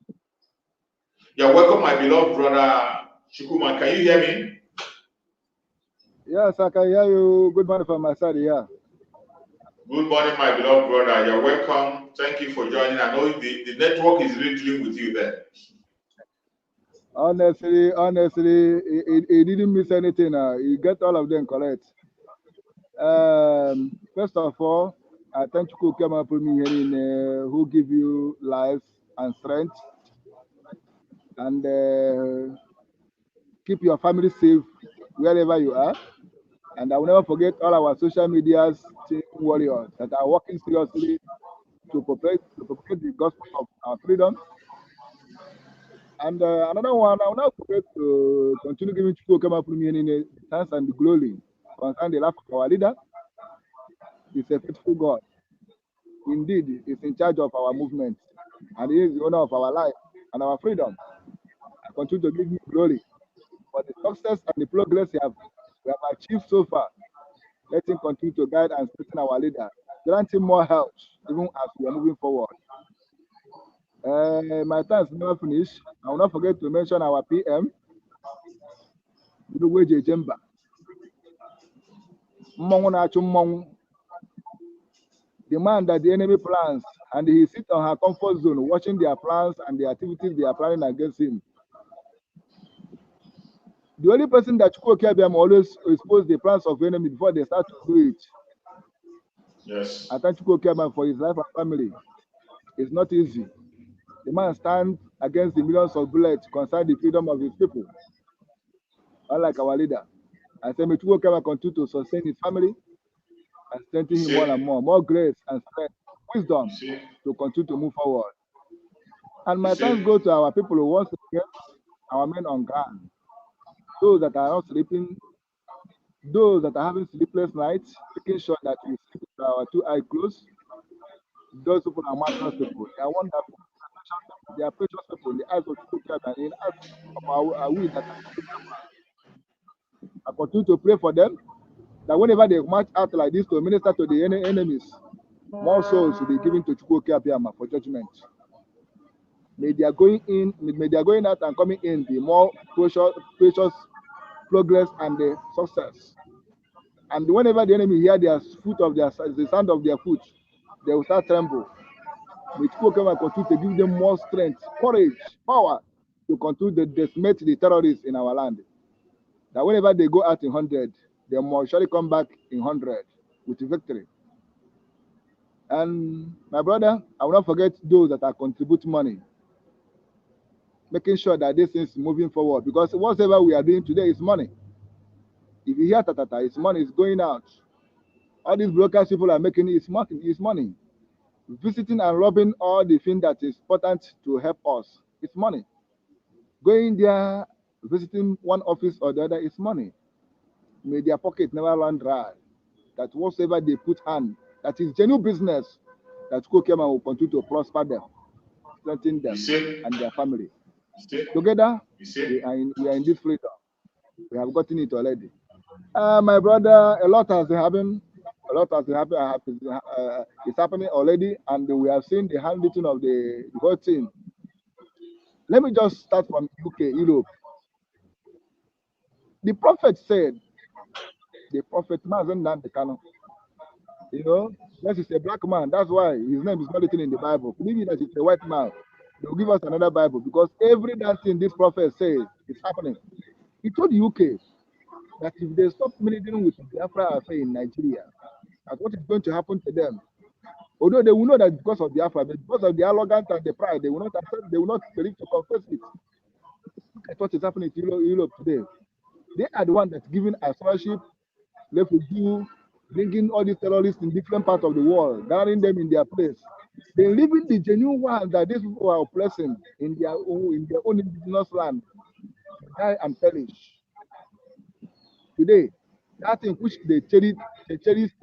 You're welcome, my beloved brother Shukuma. Can you hear me? Yes, I can hear you. Good morning from my side, yeah. Good morning, my beloved brother. You're welcome. Thank you for joining. I know the network is really dealing with you there. Honestly, he didn't miss anything. He got all of them correct. First of all, I thank you Kema for me here who give you life and strength and keep your family safe wherever you are. And I will never forget all our social medias team warriors that are working seriously to propagate the gospel of our freedom. And another one, I will not forget to continue giving Chukwu Kema for me the thanks and the glory concerning the life of our leader. He's a faithful God. Indeed, he's in charge of our movement, and he is the owner of our life and our freedom. I continue to give him glory for the success and the progress we have achieved so far. Let him continue to guide and strengthen our leader. Grant him more help, even as we are moving forward. My time is never finished. I will not forget to mention our PM, Uduweje Jemba. The man that the enemy plans, and he sits on her comfort zone, watching their plans and the activities they are planning against him. The only person that Chukwu always expose the plans of the enemy before they start to do it. Yes. I thank Chukwu for his life and family. It's not easy. The man stands against the millions of bullets concerning the freedom of his people. Unlike our leader. I say, may Chukwu continue to sustain his family and strengthen him more and more grace and strength, wisdom to continue to move forward. And my thanks go to our people who once again, our men on ground, those that are not sleeping, those that are having sleepless nights, making sure that we sleep with our 2 eyes closed. Those people are marvelous people. They are wonderful. They are precious people in the eyes of people and in the eyes of our we that I continue to pray for them that whenever they march out like this to minister to the enemies, more souls will be given to Chukwu Abiyama for judgment. May they are going in, may they are going out and coming in be more precious progress and the success. And whenever the enemy hear the sound of their foot, they will start tremble. May Chukwu continue to give them more strength, courage, power to continue to decimate the terrorists in our land. That whenever they go out in 100, they must surely come back in 100 with victory. And my brother, I will not forget those that are contributing money, making sure that this is moving forward. Because whatever we are doing today is money. If you hear tatata, it's money is going out. All these brokers people are making it, it's money. Visiting and robbing all the things that is important to help us, it's money. Going there, visiting one office or the other, is money. May their pocket never run dry. That whatsoever they put hand, that is genuine business, that Kokema will continue to prosper them, strengthen them and their family. Together, we are in this freedom. We have gotten it already. My brother, a lot has happened. It's happening already, and we have seen the handwriting of the whole team. Let me just start from UK, Europe. The prophet said, the prophet Mazen Nandekano, this is a black man. That's why his name is not written in the Bible. Maybe that it's a white man. They'll give us another Bible because every damn thing this prophet says is happening. He told the UK that if they stop dealing with the Biafra affair in Nigeria, that what is going to happen to them. Although they will know that because of Biafra, but because of the arrogance and the pride, they will not accept, they will not believe to confess it. Look at what is happening to Europe today. They are the ones that's giving a scholarship, refugee, bringing all these terrorists in different parts of the world, gathering them in their place. They're leaving the genuine ones that these people are oppressing in their own indigenous land to die and perish. Today, that thing which they cherish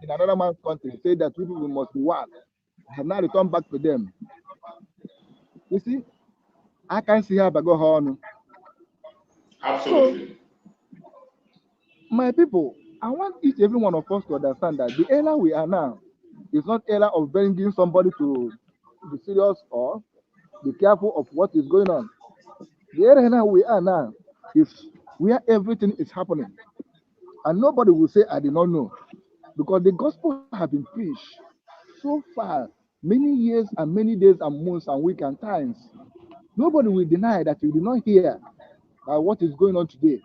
in another man's country, say that people must be one, have now returned back to them. You see, I can see how I go on. Absolutely. So, my people, I want each every one of us to understand that the era we are now is not era of bringing somebody to be serious or be careful of what is going on. The era now we are now is where everything is happening. And nobody will say, I did not know. Because the gospel has been preached so far, many years and many days and months and weeks and times. Nobody will deny that you did not hear what is going on today.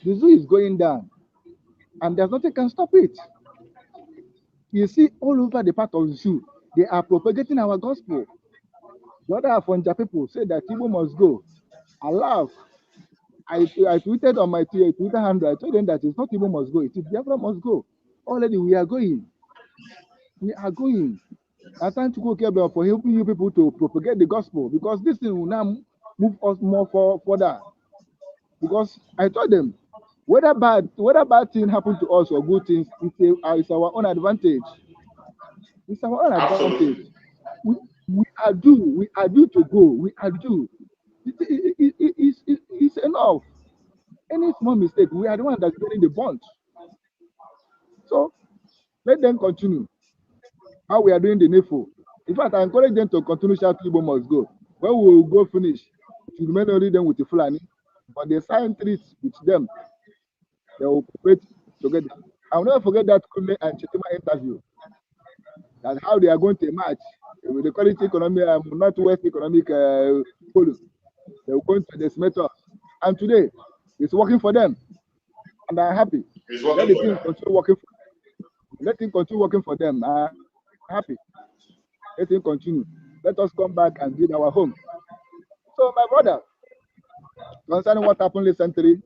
The zoo is going down. and there's nothing can stop it. You see, all over the part of the zoo, they are propagating our gospel. The other Afonja people say that Igbo must go. I laugh. I tweeted on my Twitter handle. I told them that it's not Igbo must go. It is Biafra must go. Already we are going. We are going. I thank you for helping you people to propagate the gospel, because this thing will now move us more further. Because I told them, whether bad thing happen to us or good things, it's our own advantage. It's our own advantage. We are due to go. We are due. It's enough. Any small mistake, we are the one that's getting the bunch. So let them continue how we are doing the needful. In fact, I encourage them to continue shouting Igbo must go. When we will go finish, it will remain only them with the Fulani. But they sign treaties with them. They will cooperate together. I will never forget that Kunle and Chetima interview. That how they are going to match with the quality economic, Northwest economic polo. They will go into the Saboteurs. And today, it's working for them. And I'm happy. Let the thing continue working for them. Let it continue working for them. I'm happy. Let it continue. Let us come back and build our home. So, my brother, concerning what happened recently,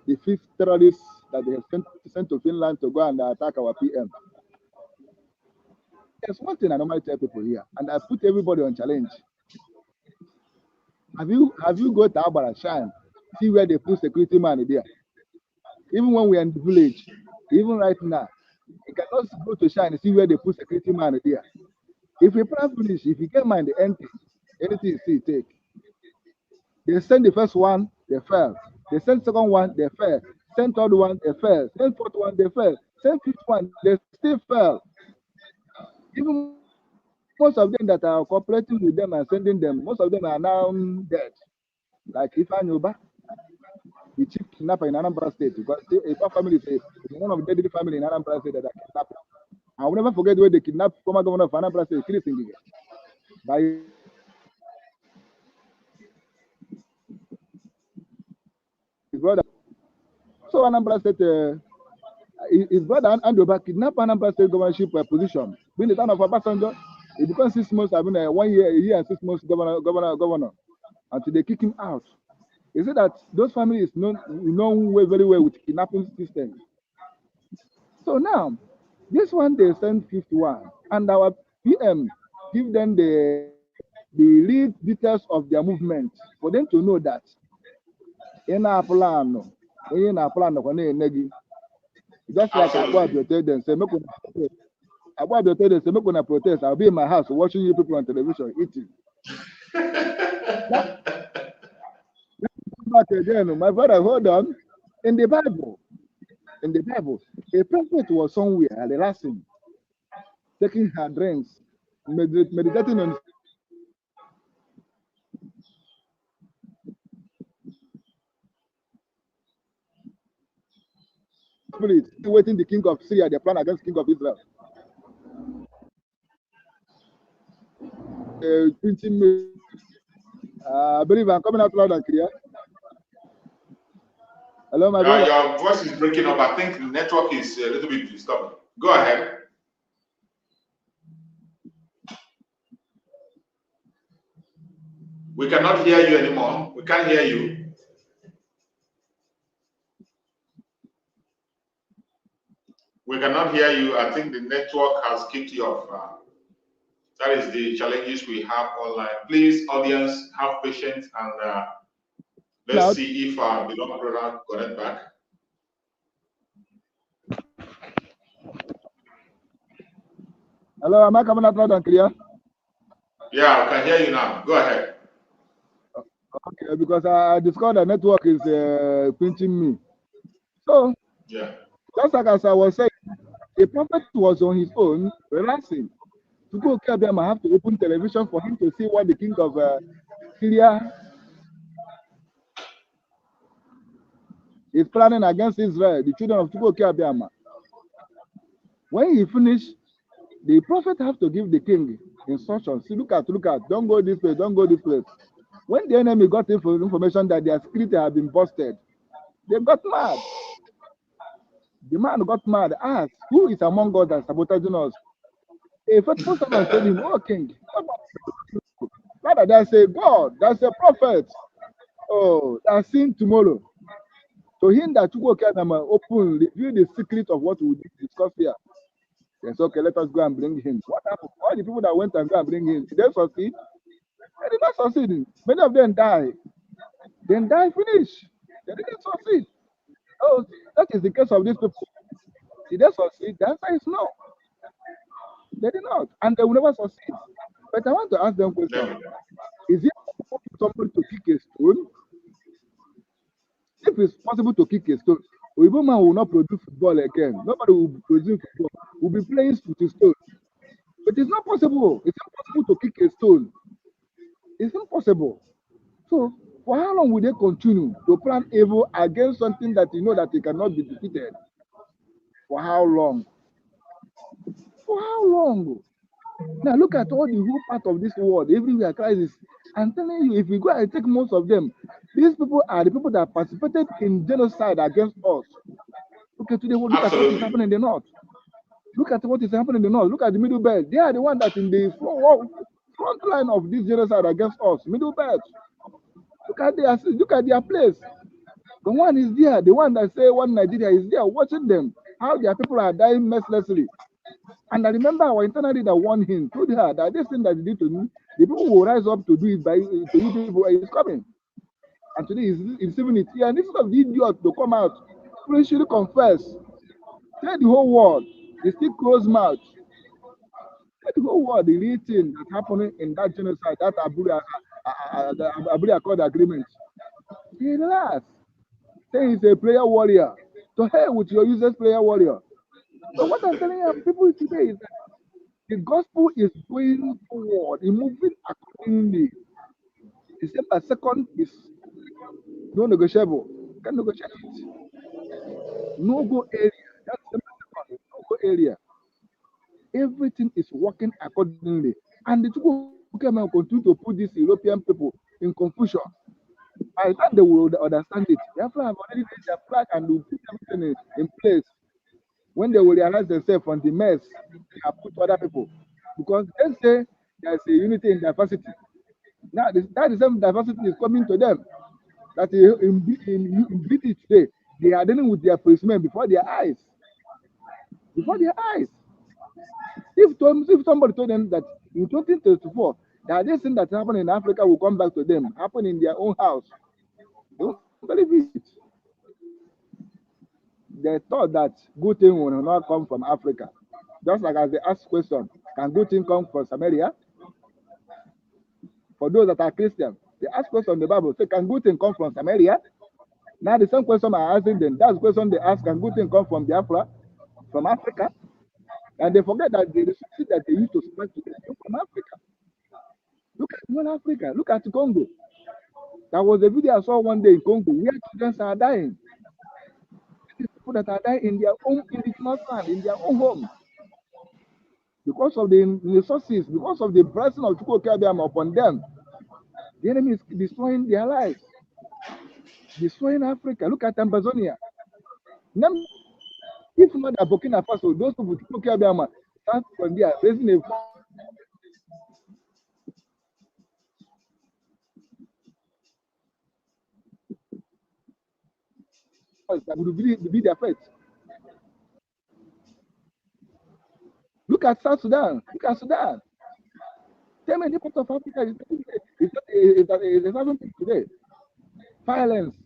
the 5th terrorists that they have sent to Finland to go and attack our PM. There's one thing I normally tell people here, and I put everybody on challenge. Have you go to Abara Shrine, see where they put security man there? Even when we are in the village, even right now, you cannot go to Shrine and see where they put security man there. If you plan finish, if you get mind the empty, anything you see, take. They send the first one, they fell. They send second one, they fell. Send third one, they fell. Send fourth one, they fell. Send fifth one, they still fell. Even most of them that are cooperating with them and sending them, most of them are now dead. Like Ifanyoba, the chief kidnapper in Anambra State. Because a family is one of the deadly family in Anambra State that are kidnapped. I will never forget where they kidnapped former governor of Anambra State, Chris Ngige, by his brother. So Anambra State, his brother Andoba kidnapped Anambra State governorship position. Being the town of Obasanjo, he becomes 6 months, I mean, 1 year, a year and 6 months governor, until they kick him out. He said that those families know very well with kidnapping system. So now, this one they send 51, and our PM give them the lead details of their movement for them to know that in our plan, just like Abuabio tell them, say, Abuabio tell them, say, make una protest. I'll be in my house watching you people on television eating. Back again, my brother, hold on. In the Bible, a prophet was somewhere relaxing, taking her drinks, meditating on spirit, waiting the king of Syria, the plan against king of Israel. 20 minutes. I believe I'm coming out loud and clear. Hello, my brother. Your voice is breaking up. I think the network is a little bit disturbed. Go ahead. We cannot hear you anymore. We can't hear you. We cannot hear you. I think the network has kicked you off. That is the challenges we have online. Please, audience, have patience and let's see if our beloved brother got it back. Hello, am I coming out loud and clear? Yeah, I can hear you now. Go ahead. Okay, because I discovered the network is pinching me. So, yeah, just like as I was saying, the prophet was on his own, relaxing. To go kill them, I have to open television for him to see what the king of Syria is planning against Israel, the children of Chukwuka. When he finished, the prophet have to give the king instructions. See, look at, don't go this place, don't go this place. When the enemy got information that their security had been busted, they got mad. The man got mad, asked, who is among us that sabotaging us? A faithful servant told him, oh king, rather than say, God, that's a prophet. Oh, that's seen tomorrow. To him that took open, reveal the secret of what we discuss here. Yes, okay, let us go and bring him. What happened? All the people that went and go and bring him, did they succeed? They did not succeed. Many of them died. Then die finish. They didn't succeed. Oh, that is the case of these people. Did they succeed? The answer is no. They did not, and they will never succeed. But I want to ask them a question. Is it possible for somebody to kick a stone? If it's possible to kick a stone, Oyibo man will not produce football again. Nobody will produce football. We'll be playing with a stone. But it's not possible. It's impossible to kick a stone. It's impossible. So for how long will they continue to plan evil against something that you know that it cannot be defeated? For how long? For how long? Now look at all the whole part of this world, everywhere crisis. I'm telling you, if we go and take most of them, these people are the people that participated in genocide against us. Okay, today look at what is happening in the north. Look at what is happening in the north. Look at the Middle Belt. They are the one that in the front line of this genocide against us. Middle Belt. Look at their place. The one is there. The one that say one Nigeria is there watching them. How their people are dying mercilessly. And I remember our internal leader warned him, told her that this thing that he did to me, the people will rise up to do it to you people. It's coming. And today he's receiving it here. And instead of the idiot to come out, please should confess. Tell the whole world. They still close mouth. Tell the whole world the real thing that's happening in that genocide, that Abuja Accord agreement. He relax. Say he's a prayer warrior. To hell with your useless prayer warrior. So what I'm telling you, people today is that the gospel is going forward, it's moving accordingly. The same as second is no negotiable. You can negotiate it. No go area. That's the second. No go area. Everything is working accordingly. And the people will continue to put these European people in confusion. By the time they will understand it, Biafra have already made their flag and will put everything in place. When they will realize themselves from the mess they have put to other people. Because they say there's a unity in diversity. Now, that same diversity is coming to them. That in British today, they are dealing with their policemen before their eyes. Before their eyes. If somebody told them that in 2034, that this thing that happened in Africa will come back to them, happen in their own house, they won't believe it. They thought that good thing will not come from Africa. Just like as they ask question, can good thing come from Samaria? For those that are Christians, they ask question in the Bible, say, can good thing come from Samaria? Now the same question I'm asking them, that's the question they ask, can good thing come from Biafra, from Africa? And they forget that the resources that they used to supply to them came from Africa. Look at North Africa, look at Congo. There was a video I saw one day in Congo where children are dying. People that are dying in their own indigenous land, in their own home. Because of the resources, because of the blessing of Chukwukabiam upon them, the enemy is destroying their lives, destroying Africa. Look at Amazonia. If not at Burkina Faso, those people Chukwukabiam start from there, raising a that would be their fate. Look at South Sudan. Look at Sudan. Tell me, any part of Africa is having today. Violence,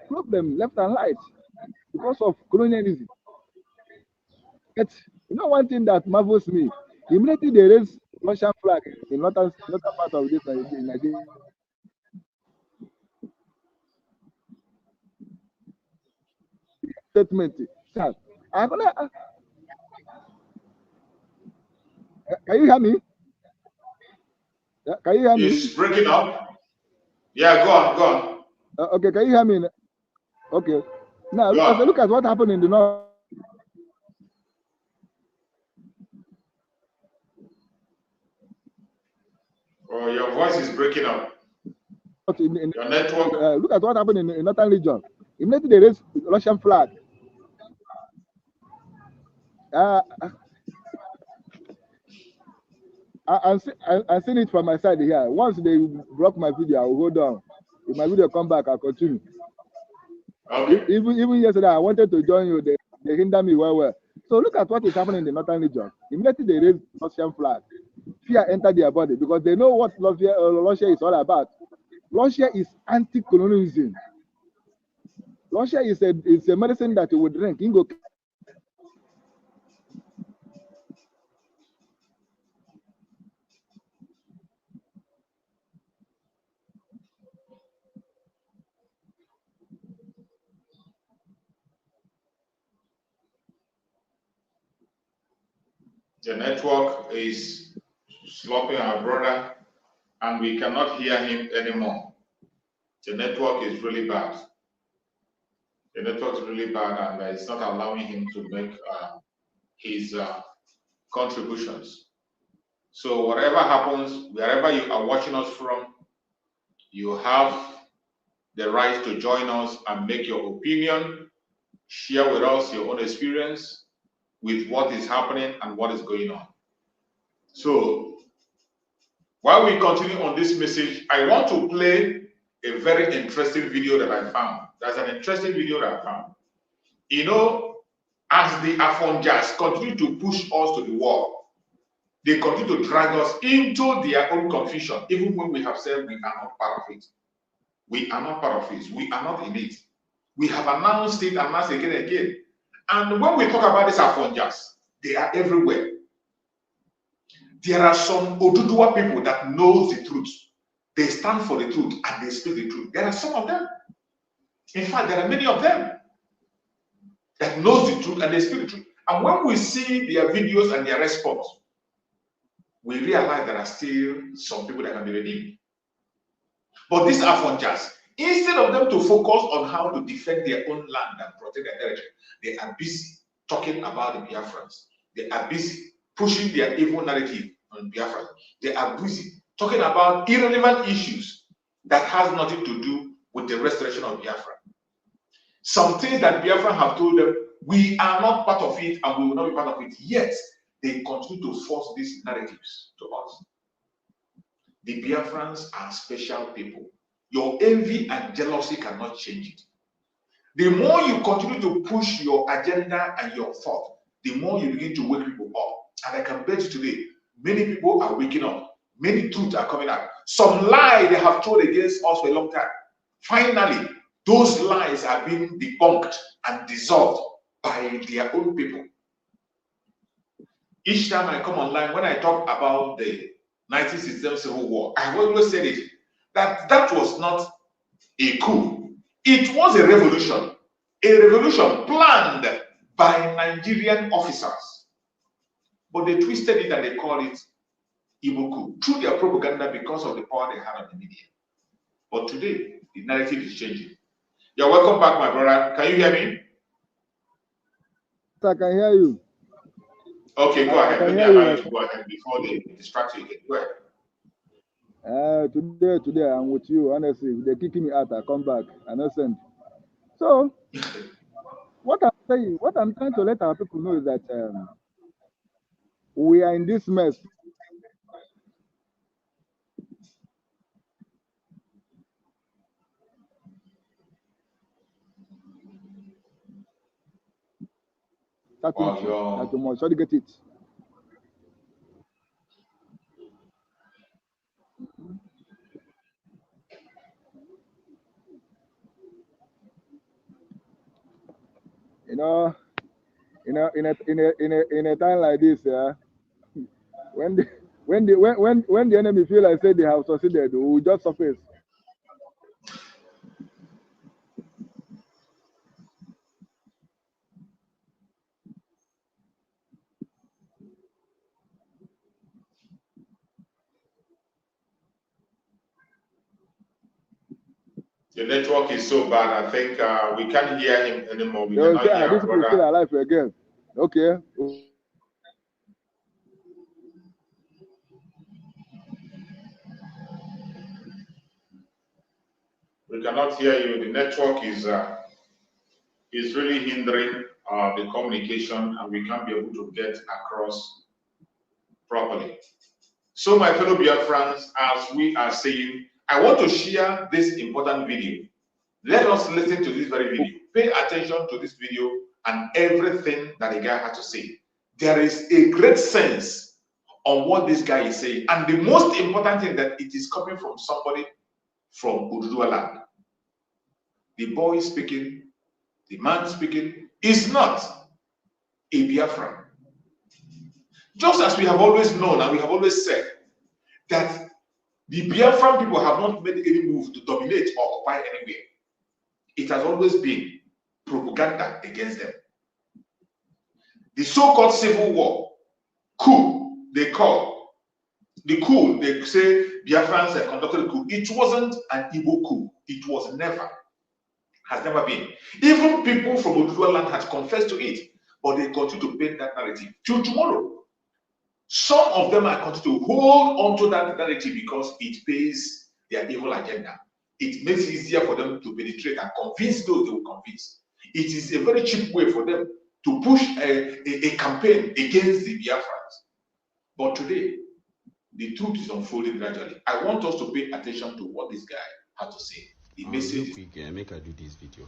problem left and right because of colonialism. But you know one thing that marvels me, immediately they raise Russian flag in northern part of this in Nigeria. Statement. I'm gonna. Can you hear me? Can you hear me? It's breaking up. Yeah, go on. Okay, can you hear me? Okay. Now look at what happened in the north. Oh, your voice is breaking up. Your network. Look at what happened in the northern region. Immediately they raised Russian flag. I'm seeing it from my side here. Once they block my video, I will hold on. If my video come back, I'll continue. Okay. Even yesterday, I wanted to join you. They hinder me well. So look at what is happening in the northern region. Immediately they raise Russian flag. Fear enter their body because they know what Russia is all about. Russia is anti-colonialism. Russia is a medicine that you would drink. The network is slopping our brother, and we cannot hear him anymore. The network is really bad. The network is really bad, and it's not allowing him to make his contributions. So whatever happens, wherever you are watching us from, you have the right to join us and make your opinion, share with us your own experience with what is happening and what is going on. So while we continue on this message, I want to play a very interesting video that I found. That's an interesting video that I found. You know, as the Afongers continue to push us to the wall, they continue to drag us into their own confusion, even when we have said we are not part of it. We are not part of it. We are not in it. We have announced it and announced again and again. And when we talk about these Afongers, they are everywhere. There are some Oduduwa people that knows the truth. They stand for the truth and they speak the truth. There are some of them. In fact, there are many of them that knows the truth and they speak the truth. And when we see their videos and their response, we realize there are still some people that can be redeemed. But these Afongers, instead of them to focus on how to defend their own land and protect their territory, they are busy talking about the Biafrans. They are busy pushing their evil narrative on Biafra. They are busy talking about irrelevant issues that has nothing to do with the restoration of Biafra. Some things that Biafra have told them, we are not part of it and we will not be part of it. Yet, they continue to force these narratives to us. The Biafrans are special people. Your envy and jealousy cannot change it. The more you continue to push your agenda and your thought, the more you begin to wake people up. And I can bet you today, many people are waking up. Many truths are coming out. Some lies they have told against us for a long time. Finally, those lies are being debunked and dissolved by their own people. Each time I come online, when I talk about the 1967 Civil War, I have always said it, that was not a coup. It was a revolution planned by Nigerian officers. But they twisted it and they called it Igbo coup through their propaganda because of the power they had on the media. But today, the narrative is changing. You're welcome back, my brother. Can you hear me? I can hear you. Okay, go ahead. Let me allow you to go ahead before they distract you again. Go ahead. Today I'm with you. Honestly, they're kicking me out. I come back. I know send. So, what I'm trying to let our people know is that we are in this mess. That you must surely get it. You know, in a time like this, when the enemy feel like say they have succeeded, we will just surface. The network is so bad. I think we can't hear him anymore. We They'll cannot say, hear this people still alive again. Okay. We cannot hear you. The network is is really hindering the communication, and we can't be able to get across properly. So, my fellow Biafrans, as we are saying, I want to share this important video. Let us listen to this very video. Pay attention to this video and everything that the guy has to say. There is a great sense on what this guy is saying. And the most important thing, that it is coming from somebody from Ududua land. The boy speaking, the man speaking, is not a Biafran. Just as we have always known and we have always said that the Biafran people have not made any move to dominate or occupy anywhere. It has always been propaganda against them. The so-called civil war, coup, they call. The coup, they say Biafrans have conducted a coup. It wasn't an Igbo coup. It was never. Has never been. Even people from Ududua land had confessed to it, but they continue to paint that narrative till tomorrow. Some of them are continuing to hold on to that narrative because it pays their evil agenda. It makes it easier for them to penetrate and convince those they will convince. It is a very cheap way for them to push a campaign against the Biafrans. But today, the truth is unfolding gradually. I want us to pay attention to what this guy had to say. The message. Real quick, make I do this video.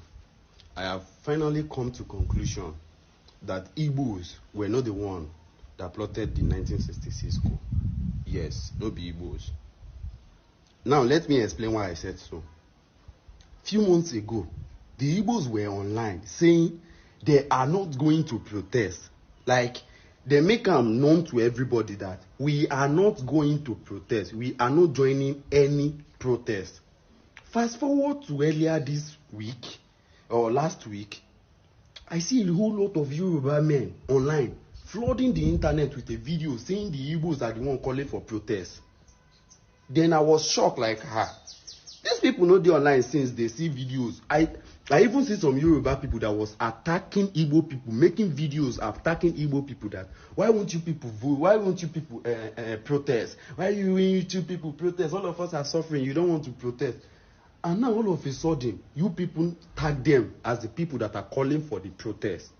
I have finally come to conclusion that Igbos were not the one that plotted the 1966 coup. Yes, no be Igbos. Now let me explain why I said so. Few months ago, the Igbos were online saying they are not going to protest. Like, they make them known to everybody that we are not going to protest. We are not joining any protest. Fast forward to earlier this week, or last week, I see a whole lot of Yoruba men online flooding the internet with a video saying the Igbos are the one calling for protest. Then I was shocked, like, these people know they online since they see videos. I even see some Yoruba people that was attacking Igbo people, making videos attacking Igbo people, that why won't you people vote? Why won't you people protest? Why you two people protest? All of us are suffering. You don't want to protest. And now all of a sudden, you people tag them as the people that are calling for the protest.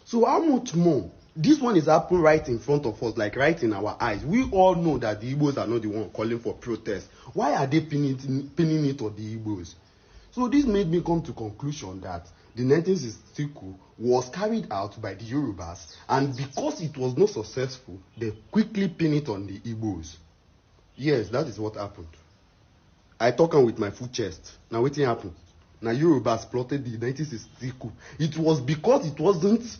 So how much more? This one is happening right in front of us, like right in our eyes. We all know that the Igbos are not the one calling for protest. Why are they pinning it on the Igbos? So this made me come to conclusion that the 1960 coup was carried out by the Yorubas, and because it was not successful, they quickly pin it on the Igbos. Yes, that is what happened. I talk with my full chest. Now what happened? Now Yorubas plotted the 1960 coup. It was because it wasn't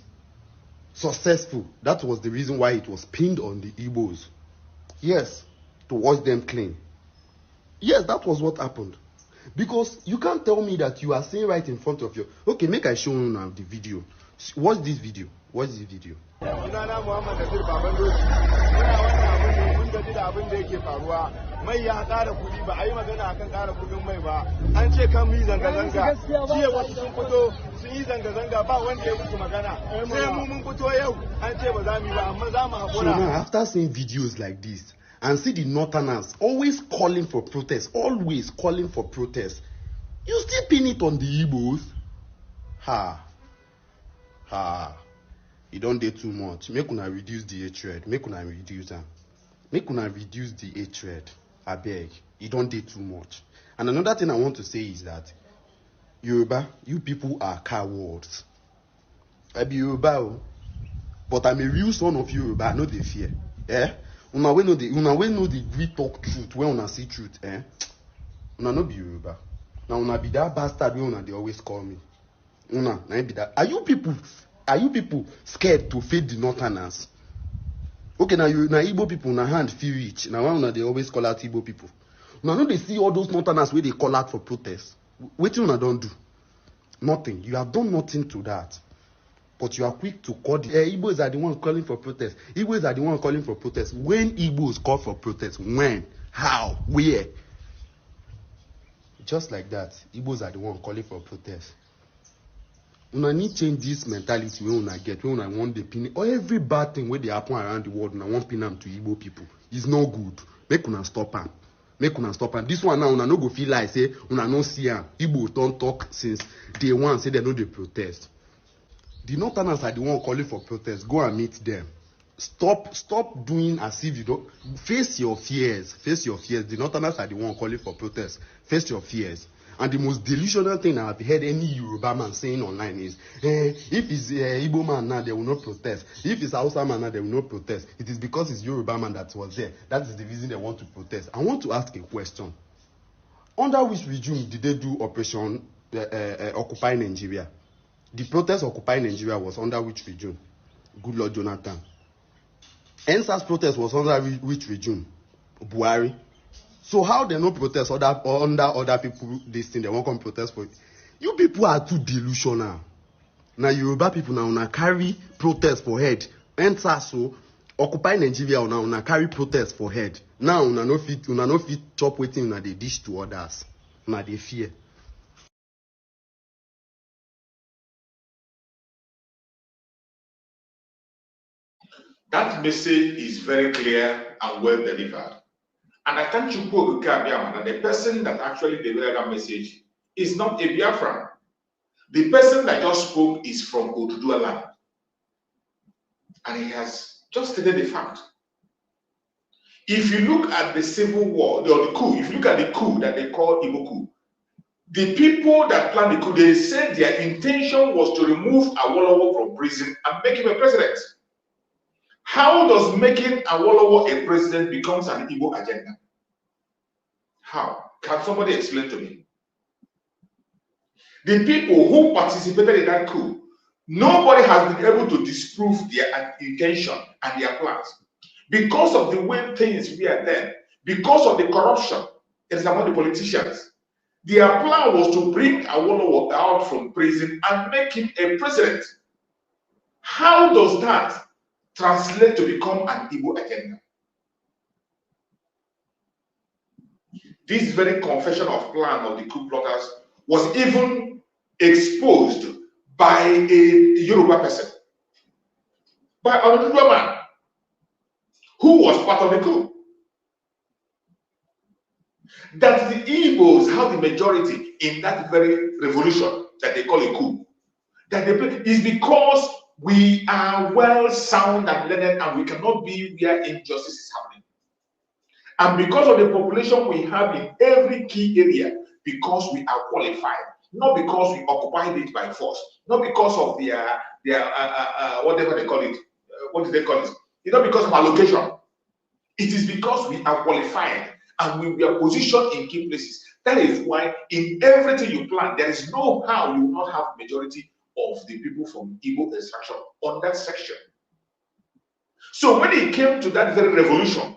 successful. That was the reason why it was pinned on the Igbos. Yes, to wash them clean. Yes, that was what happened. Because you can't tell me that you are saying right in front of you. Okay, make I show you now the video. Watch this video. Watch this video. mai ya ƙara kuɗi ba a yi magana akan ƙara kuɗin mai ba, an ce kan mu yi zanga-zanga, jiya wasu sun fito sun yi zanga-zanga ba wanda ya musu magana, sai mu mun fito yau an ce ba za mu yi ba amma za mu haƙura. So now after seeing videos like this and see the Northerners always calling for protest, always calling for protest, you still pin it on the Igbos? You don't do too much. Make una reduce the hatred. Make una reduce them. Make una reduce the hatred. I beg. You don't do too much. And another thing I want to say is that Yoruba, you people are cowards. I be Yoruba, but I'm a real son of Yoruba. I know the fear. Una we know the great talk truth. When una see truth, una no be Yoruba. Now una be that bastard when una they always call me. Una na be that. Are you people scared to feed the Northerners? Okay, now Igbo people, na hand feel rich. Now one they always call out Igbo people. Now no they see all those Northerners where they call out for protest. What you don't do? Nothing. You have done nothing to that. But you are quick to call the Igbos are the ones calling for protest. Igbos are the ones calling for protest. When Igbos call for protest? When? How? Where? Just like that, Igbos are the ones calling for protest. Una need change this mentality when una get, when una want the pin, or every bad thing where they happen around the world, una want pin them to Igbo people. It's no good. Make una stop them. Make una stop am. This one now, una no go feel like say una no see am. Igbo don't talk since day one, say they know they protest. The Northerners are the one calling for protest. Go and meet them. Stop doing as if you don't. Face your fears. Face your fears. The Northerners are the one calling for protest. Face your fears. And the most delusional thing I've heard any Yoruba man saying online is, if it's Igbo man now, they will not protest. If it's Hausa man now, they will not protest. It is because it's Yoruba man that was there. That is the reason they want to protest. I want to ask a question. Under which regime did they do Operation Occupy Nigeria? The protest Occupy Nigeria was under which regime? Good Lord Jonathan. NSAS protest was under which regime? Buhari. So how they no protest under other people this thing, they won't come protest for it? You people are too delusional. Now Yoruba people now una carry protest for head. NSAS so Occupy Nigeria una carry protest for head. Now una no fit chop wetin una dey dish to others. Una dey fear. That message is very clear and well delivered. And I thank you, that the person that actually delivered that message is not a Biafran. The person that just spoke is from Oduduwa land. And he has just stated the fact. If you look at the civil war, or the coup, if you look at the coup that they call Igbo coup, the people that planned the coup, they said their intention was to remove Awolowo from prison and make him a president. How does making Awolowo a president becomes an Igbo agenda? How? Can somebody explain to me? The people who participated in that coup, nobody has been able to disprove their intention and their plans. Because of the way things were then, because of the corruption, it is about the politicians. Their plan was to bring Awolowo out from prison and make him a president. How does that translate to become an Igbo agenda? This very confession of plan of the coup plotters was even exposed by a Yoruba person, by a Yoruba man who was part of the coup. That the Igbos have the majority in that very revolution that they call a coup, that they play, is because we are well sound and learned and we cannot be where injustice is happening. And because of the population we have in every key area, because we are qualified, not because we occupied it by force, not because of their whatever they call it, what do they call it? It's not because of allocation. It is because we are qualified and we are positioned in key places. That is why in everything you plan, there is no how you will not have majority of the people from Igbo extraction on that section. So when it came to that very revolution,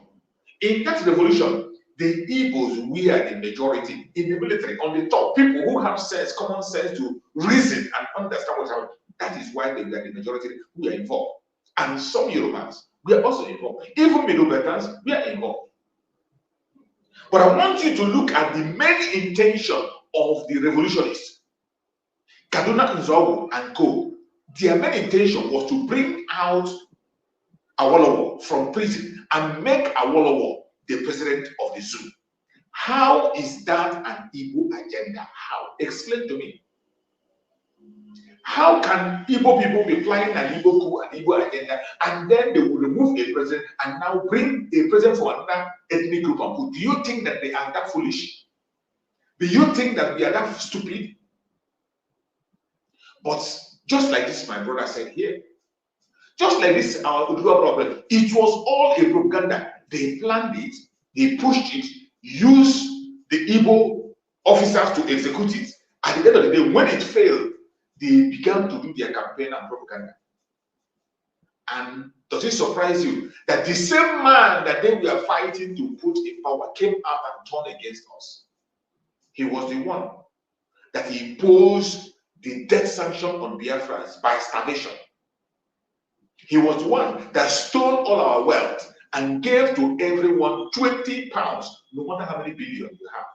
in that revolution, the Igbos were the majority in the military, on the top, people who have sense, common sense to reason and understand what's happening. That is why they were the majority who were involved. And some Yorubans were also involved. Even Middle Belters were involved. But I want you to look at the main intention of the revolutionists. Kaduna Nzogu and co. Their main intention was to bring out Awolowo from prison and make Awolowo the president of the zoo. How is that an Igbo agenda? How? Explain to me. How can Igbo people be planning an Igbo coup, an Igbo agenda, and then they will remove a president and now bring a president from another ethnic group and put? Do you think that they are that foolish? Do you think that we are that stupid? But just like this, my brother said here, just like this, our Oduduwa problem, it was all a propaganda. They planned it, they pushed it, used the Igbo officers to execute it. At the end of the day, when it failed, they began to do their campaign and propaganda. And does it surprise you that the same man that they were fighting to put in power came out and turned against us? He was the one that imposed the death sanction on Biafrans by starvation. He was the one that stole all our wealth and gave to everyone 20 pounds, no matter how many billion you have.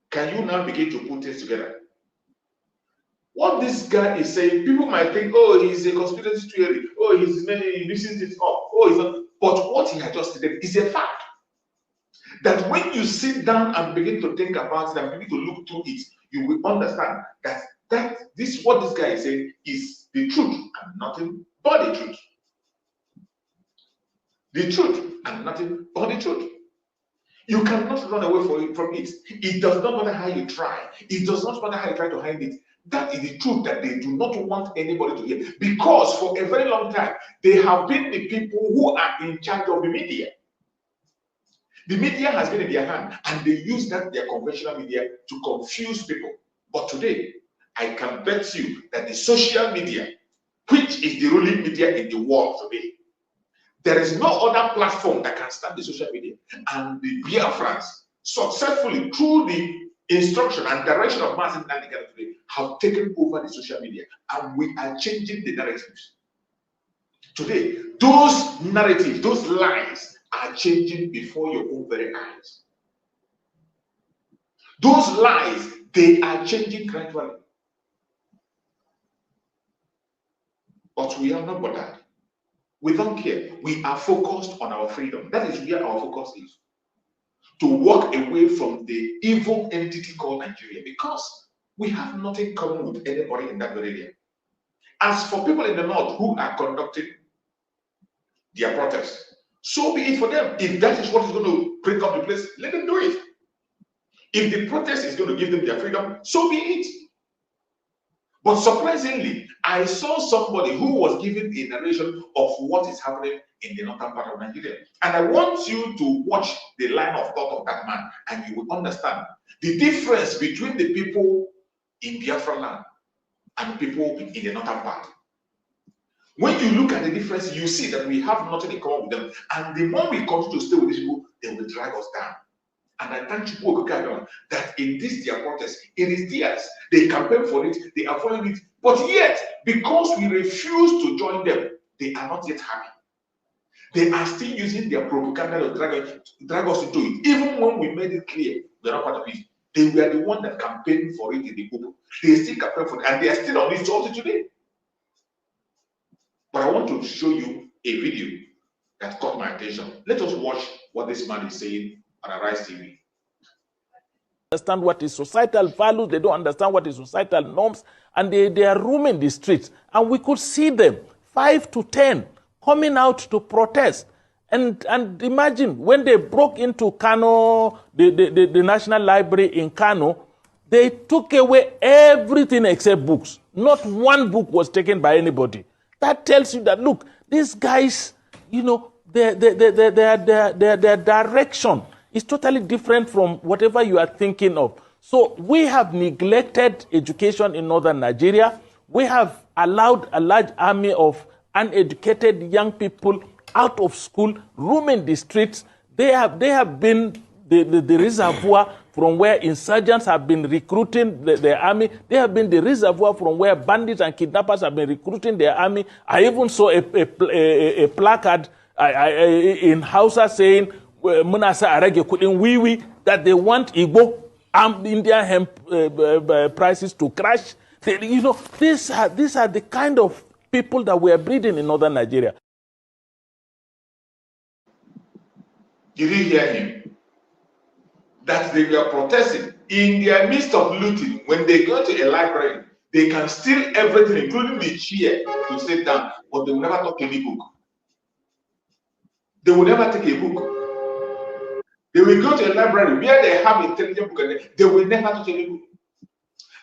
Can you now begin to put things together? What this guy is saying, people might think, oh, he's a conspiracy theory. Oh, he's missing this up. Oh, he's not. But what he had just stated is a fact. That when you sit down and begin to think about it and begin to look through it, you will understand that what this guy is saying is the truth and nothing but the truth. The truth and nothing but the truth. You cannot run away from it. It does not matter how you try. It does not matter how you try to hide it. That is the truth that they do not want anybody to hear. Because for a very long time, they have been the people who are in charge of the media. The media has been in their hand, and they use that, their conventional media, to confuse people. But today, I can bet you that the social media, which is the ruling media in the world today, there is no other platform that can stand the social media. And the Biafrans, successfully, through the instruction and direction of Martin Nigerian today, have taken over the social media, and we are changing the narratives. Today, those narratives, those lies, are changing before your own very eyes. Those lies, they are changing gradually. But we are not bothered. We don't care. We are focused on our freedom. That is where our focus is. To walk away from the evil entity called Nigeria, because we have nothing common with anybody in that area. As for people in the north who are conducting their protests, so be it for them. If that is what is going to break up the place, let them do it. If the protest is going to give them their freedom, so be it. But surprisingly, I saw somebody who was giving a narration of what is happening in the northern part of Nigeria. And I want you to watch the line of thought of that man, and you will understand the difference between the people in Biafra land and people in the northern part. When you look at the difference, you see that we have nothing in common with them. And the more we continue to stay with these people, they will drag us down. And I thank you that in this their protest, it is theirs. They campaign for it, they avoid it. But yet, because we refuse to join them, they are not yet happy. They are still using their propaganda to drag us into it. Even when we made it clear we are not part of it, they were the one that campaigned for it in the group. They still campaign for it, and they are still on it also today. But I want to show you a video that caught my attention. Let us watch what this man is saying on Arise TV. Understand what is societal values, they don't understand what is societal norms, and they are roaming the streets. And we could see them, 5 to 10, coming out to protest. And imagine when they broke into Kano, the National Library in Kano, they took away everything except books. Not one book was taken by anybody. That tells you that, look, these guys, you know, their direction is totally different from whatever you are thinking of. So we have neglected education in northern Nigeria. We have allowed a large army of uneducated young people out of school, roaming the streets. They have been the reservoir from where insurgents have been recruiting the army. They have been the reservoir from where bandits and kidnappers have been recruiting their army. I even saw a placard in Hausa saying, that they want Igbo armed Indian hemp prices to crash. You know, these are the kind of people that we are breeding in northern Nigeria. Did you hear him? That they were protesting in their midst of looting. When they go to a library, they can steal everything, including the chair to sit down, but they will never touch any book. They will never take a book. They will go to a library where they have intelligent book, and they will never touch any book.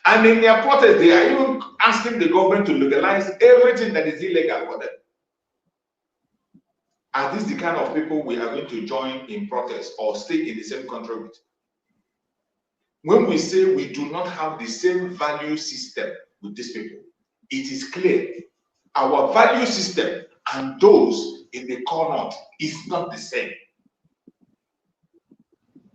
And in their protest, they are even asking the government to legalize everything that is illegal for them. Are these the kind of people we are going to join in protest or stay in the same country with? When we say we do not have the same value system with these people, it is clear our value system and those in the core is not the same.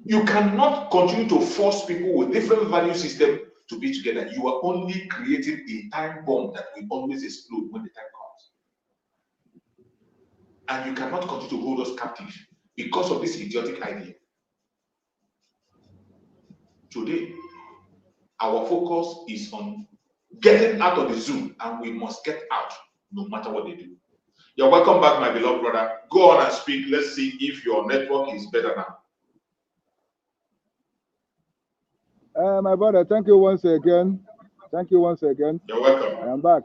You cannot continue to force people with different value system to be together. You are only creating a time bomb that will always explode when the time comes. And you cannot continue to hold us captive because of this idiotic idea. Today, our focus is on getting out of the zoo, and we must get out no matter what they do. You're welcome back, my beloved brother. Go on and speak. Let's see if your network is better now. My brother, thank you once again. Thank you once again. You're welcome. I am back.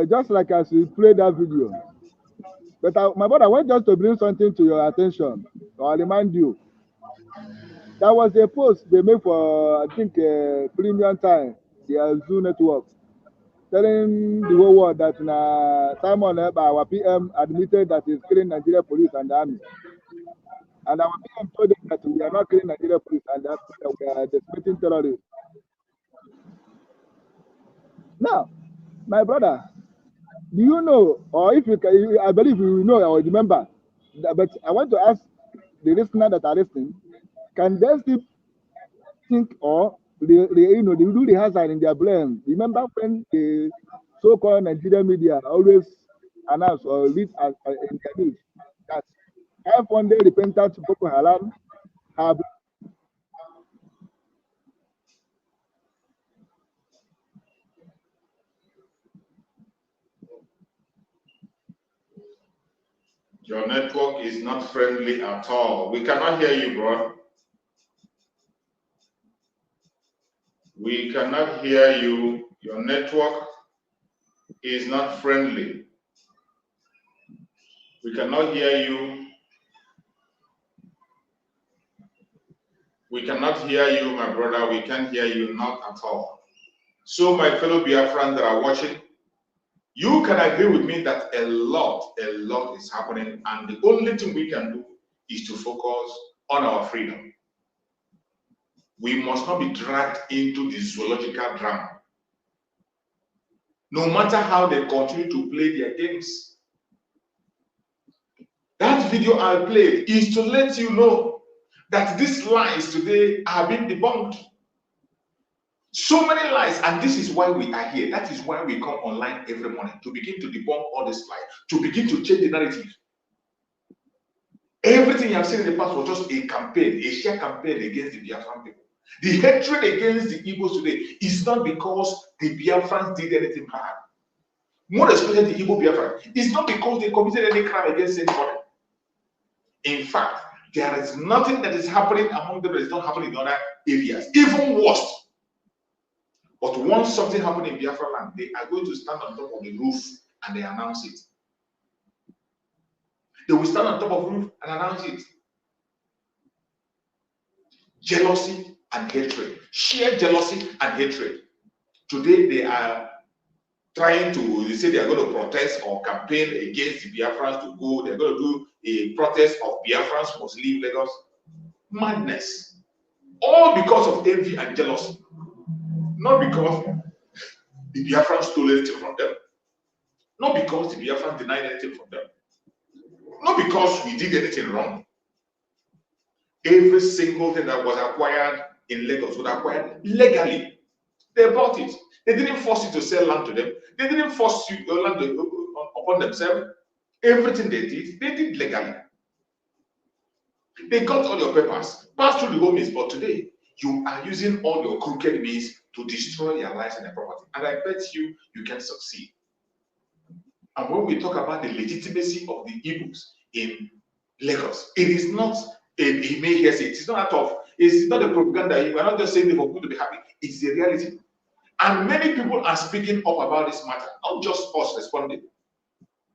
Just like as we played that video. But my brother, I want just to bring something to your attention. I'll remind you. There was a post they made for, I think, premium time, the Zoo Network, telling the whole world that Simon our PM admitted that he's killing Nigeria police and the army. And our PM told them that we are not killing Nigeria police and that we are decimating terrorists. Now, my brother, do you know, or if you can, I believe you know or remember, but I want to ask the listener that are listening, can they still think or they do the hazard in their brain? Remember when the so-called Nigerian media always announce or read in their news that 500 repentant Boko Haram have Your network is not friendly at all. We cannot hear you, bro. We cannot hear you. Your network is not friendly. We cannot hear you. We cannot hear you, my brother. We can't hear you, not at all. So, my fellow Biafrans that are watching, you can agree with me that a lot is happening, and the only thing we can do is to focus on our freedom. We must not be dragged into the zoological drama. No matter how they continue to play their games. That video I played is to let you know that these lies today are being debunked. So many lies, and this is why we are here. That is why we come online every morning, to begin to debunk all these lies, to begin to change the narrative. Everything you have seen in the past was just a campaign, a sheer campaign against the Biafran people. The hatred against the Igbos today is not because the Biafrans did anything bad. More especially the Igbo Biafran. It's not because they committed any crime against anybody. In fact, there is nothing that is happening among them that is not happening in other areas. Even worse. But once something happens in Biafra land, they are going to stand on top of the roof and they announce it. They will stand on top of the roof and announce it. Jealousy and hatred. Sheer jealousy and hatred. Today they are trying to, they say they are going to protest or campaign against the Biafrans to go. They're going to do a protest of Biafrans must leave Lagos. Madness. All because of envy and jealousy. Not because the Biafrans stole anything from them. Not because the Biafrans denied anything from them. Not because we did anything wrong. Every single thing that was acquired in Lagos was acquired legally. They bought it. They didn't force you to sell land to them. They didn't force you land upon themselves. Everything they did legally. They got all your papers, passed through the home means, but today you are using all your crooked means to destroy your lives and your property. And I bet you can succeed. And when we talk about the legitimacy of the Igbos in Lagos, it is not he may hear it. It's not it's not a propaganda. We're not just saying it for people to be happy. It's the reality. And many people are speaking up about this matter, not just us responding.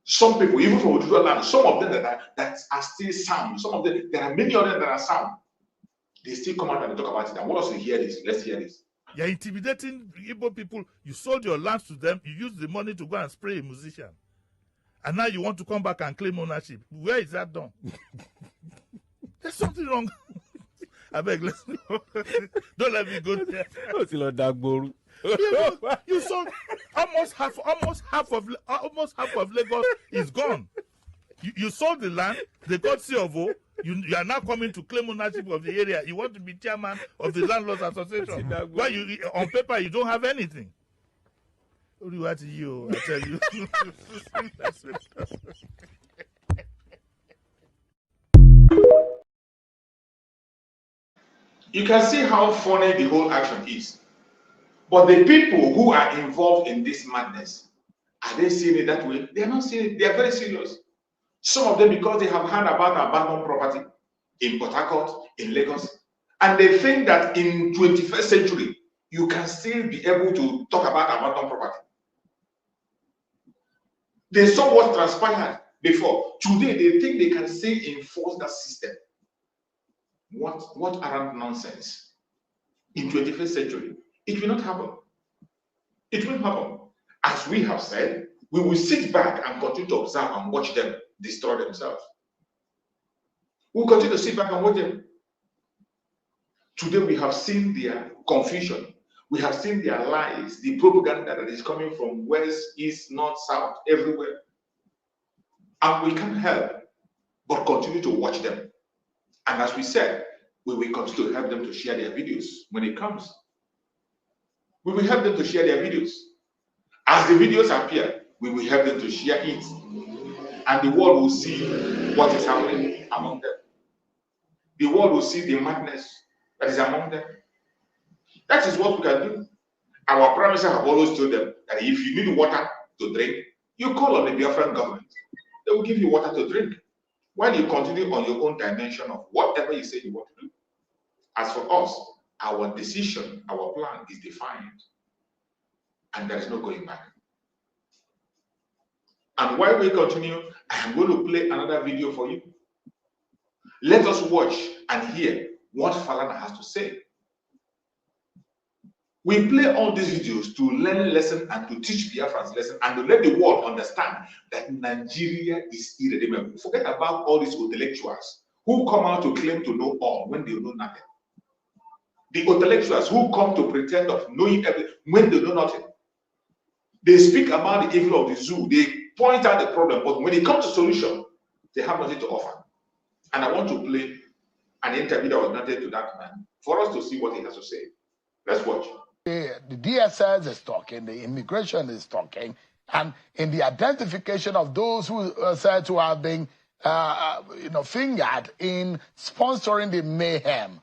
Some people, even from Oduduwa land, some of them that are still sound. Some of them, there are many of them that are sound. They still come out and talk about it. I want us to hear this. Let's hear this. You're intimidating Igbo people. You sold your lands to them. You used the money to go and spray a musician. And now you want to come back and claim ownership. Where is that done? There's something wrong. I beg, let's don't let me go there. You sold almost half of Lagos is gone. You sold the land. They got CFO. You are now coming to claim ownership of the area. You want to be chairman of the landlords association. Why you on paper you don't have anything. What to you? I tell you. You can see how funny the whole action is. But the people who are involved in this madness Are they seeing it that way? They are not seeing it. They are very serious. Some of them, because they have heard about abandoned property in Port Harcourt, in Lagos, and they think that in 21st century, you can still be able to talk about abandoned property. They saw what transpired before. Today, they think they can still enforce that system. What arrant nonsense. In 21st century, it will not happen. It will happen. As we have said, we will sit back and continue to observe and watch them destroy themselves. We will continue to sit back and watch them. Today we have seen their confusion. We have seen their lies, the propaganda that is coming from west, east, north, south, everywhere. And we can't help but continue to watch them. And as we said, we will continue to help them to share their videos when it comes. We will help them to share their videos. As the videos appear, we will help them to share it. And the world will see what is happening among them. The world will see the madness that is among them. That is what we can do. Our promises have always told them that if you need water to drink, you call on the Biafran government. They will give you water to drink. While you continue on your own dimension of whatever you say you want to do. As for us, our decision, our plan is defined. And there is no going back. And while we continue, I am going to play another video for you. Let us watch and hear what Falana has to say. We play all these videos to learn lesson and to teach Biafrans lesson and to let the world understand that Nigeria is irredeemable. Forget about all these intellectuals who come out to claim to know all when they know nothing. The intellectuals who come to pretend of knowing everything when they know nothing. They speak about the evil of the zoo. They point out the problem, but when it comes to solution, they have nothing to offer. And I want to play an interview that was granted to that man for us to see what he has to say. Let's watch. The DSS is talking, the immigration is talking, and in the identification of those who are said to have been, fingered in sponsoring the mayhem,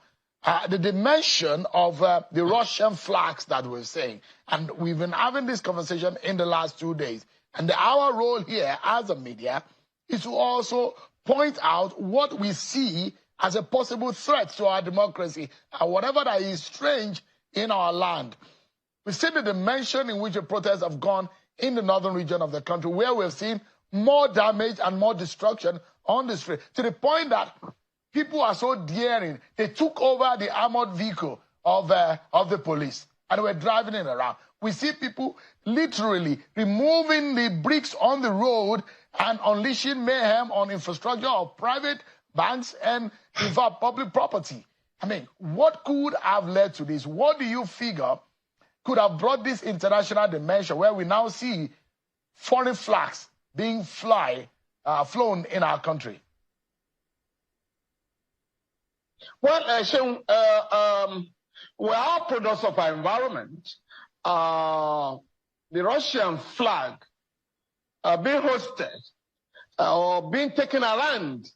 the dimension of the Russian flags that we're seeing, and we've been having this conversation in the last 2 days, and our role here as a media is to also point out what we see as a possible threat to our democracy, and whatever that is strange in our land. We see the dimension in which the protests have gone in the northern region of the country, where we've seen more damage and more destruction on the street, to the point that people are so daring, they took over the armored vehicle of the police and were driving it around. We see people literally removing the bricks on the road and unleashing mayhem on infrastructure of private banks and public property. I mean, what could have led to this? What do you figure could have brought this international dimension where we now see foreign flags being flown in our country? Well, Sean, we're all products of our environment. The Russian flag being hosted or being taken around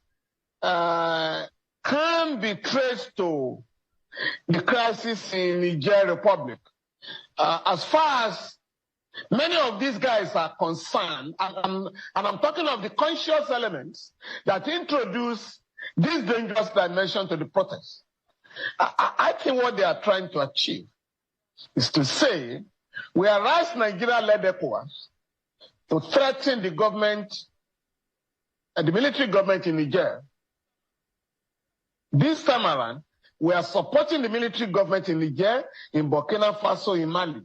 can be traced to the crisis in the Niger Republic. As far as many of these guys are concerned, and I'm talking of the conscious elements that introduce this dangerous dimension to the protest, I think what they are trying to achieve is to say, whereas Nigeria led ECOWAS to threaten the government, the military government in Niger, this time around, we are supporting the military government in Niger, in Burkina Faso, in Mali.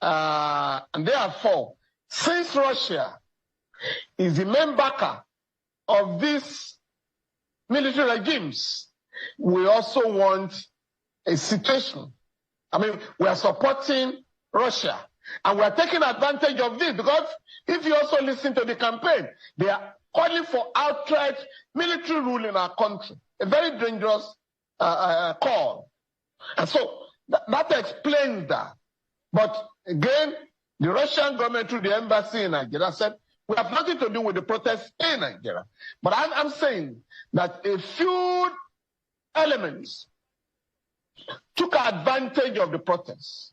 And therefore, since Russia is the main backer of these military regimes, we also want a situation. I mean, we are supporting Russia. And we are taking advantage of this because if you also listen to the campaign, they are calling for outright military rule in our country. A very dangerous call. And so that explains that. But again, the Russian government through the embassy in Nigeria said, we have nothing to do with the protests in Nigeria. But I'm saying that a few elements took advantage of the protests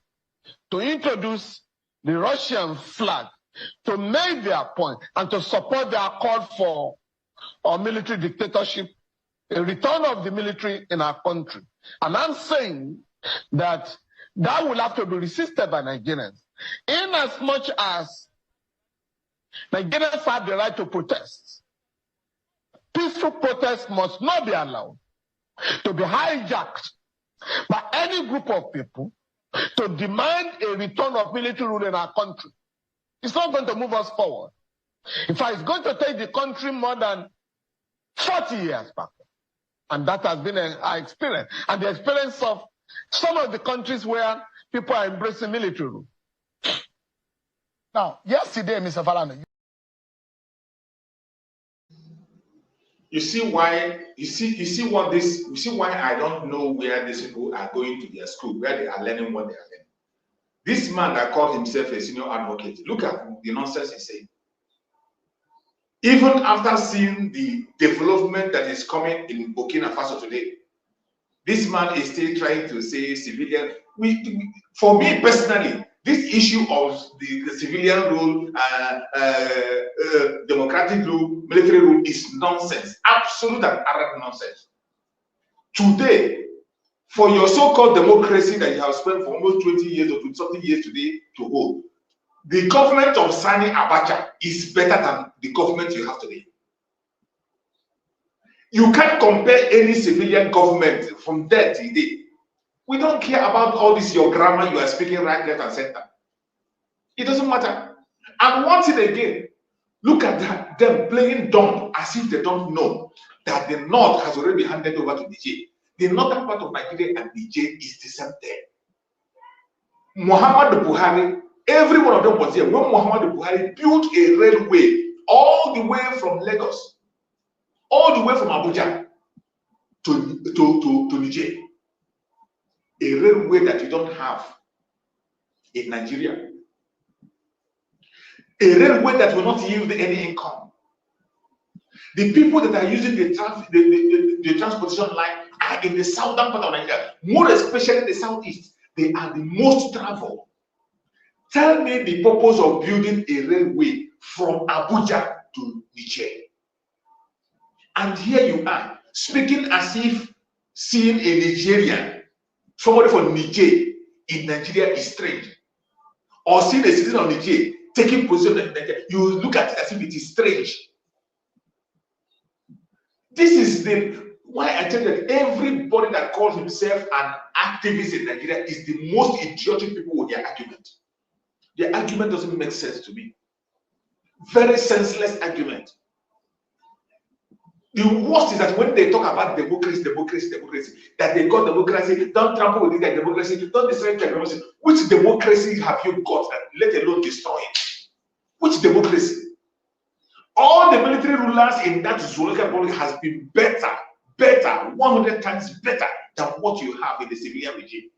to introduce the Russian flag to make their point and to support their call for a military dictatorship, a return of the military in our country. And I'm saying that that will have to be resisted by Nigerians. In as much as Nigerians have the right to protest, peaceful protest must not be allowed to be hijacked by any group of people to demand a return of military rule in our country. It's not going to move us forward. In fact, it's going to take the country more than 40 years back. And that has been our experience. And the experience of some of the countries where people are embracing military rule. Now, yesterday, Mr. Falana, you see why I don't know where these people are going to their school, where they are learning what they are learning. This man that called himself a senior advocate, look at the nonsense he's saying. Even after seeing the development that is coming in Burkina Faso today, this man is still trying to say civilian. For me personally, this issue of the civilian rule, democratic rule, military rule is nonsense, absolute and arrant nonsense. Today, for your so-called democracy that you have spent for almost 20 years or 20-something years today to hold, the government of Sani Abacha is better than the government you have today. You can't compare any civilian government from there to today. We don't care about all this, your grammar you are speaking right, left, and center. It doesn't matter. And once it again, look at them playing dumb as if they don't know that the North has already been handed over to Niger. The northern part of Nigeria and Niger is the same thing. Muhammad Buhari, every one of them was here when Muhammad Buhari built a railway all the way from Lagos, all the way from Abuja to Niger. A railway that you don't have in Nigeria. A railway that will not yield any income. The people that are using the transportation line are in the southern part of Nigeria, more especially the southeast. They are the most traveled. Tell me the purpose of building a railway from Abuja to Niger. And here you are, speaking as if seeing a Nigerian, somebody from Niger in Nigeria is strange. Or seeing a citizen of Niger taking position in Nigeria, you look at it as if it is strange. This is why I tell you that everybody that calls himself an activist in Nigeria is the most idiotic people with their argument. Their argument doesn't make sense to me. Very senseless argument. The worst is that when they talk about democracy, that they got democracy, don't trample with it, democracy, don't destroy democracy. Which democracy have you got, let alone destroy it? Which democracy? All the military rulers in that Zoological Republic has been better, 100 times better than what you have in the civilian regime.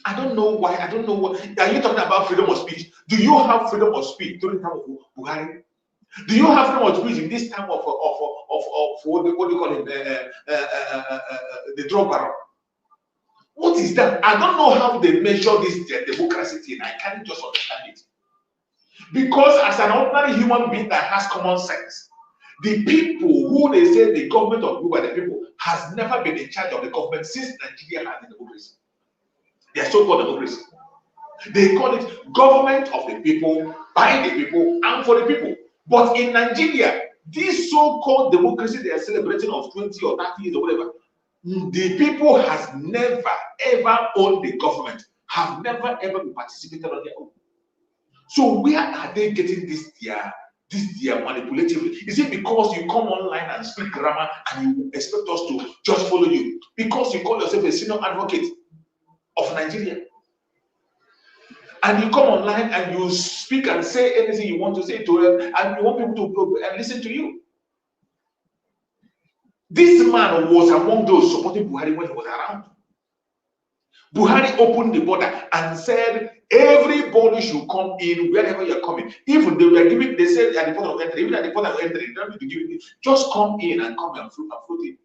I don't know why. I don't know what. Are you talking about freedom of speech? Do you have freedom of speech during the time of Buhari? Do you have freedom of speech in this time of what do you call it, the drug barrel? What is that? I don't know how they measure this democracy thing. I can't just understand it. Because as an ordinary human being that has common sense, the people who they say the government of group by the people has never been in charge of the government since Nigeria had the democracy. Their so-called democracy. They call it government of the people, by the people, and for the people. But in Nigeria, this so-called democracy they are celebrating of 20 or 30 years or whatever, the people has never ever owned the government, have never ever been participated on their own. So where are they getting this their manipulative? Is it because you come online and speak grammar and you expect us to just follow you? Because you call yourself a senior advocate of Nigeria? And you come online and you speak and say anything you want to say to them, and you want people to listen to you. This man was among those supporting Buhari when he was around. Buhari opened the border and said everybody should come in wherever you're coming. Even they were giving, they said at the point of entry, even at the point of entry, don't need to give it, just come in and come and float in.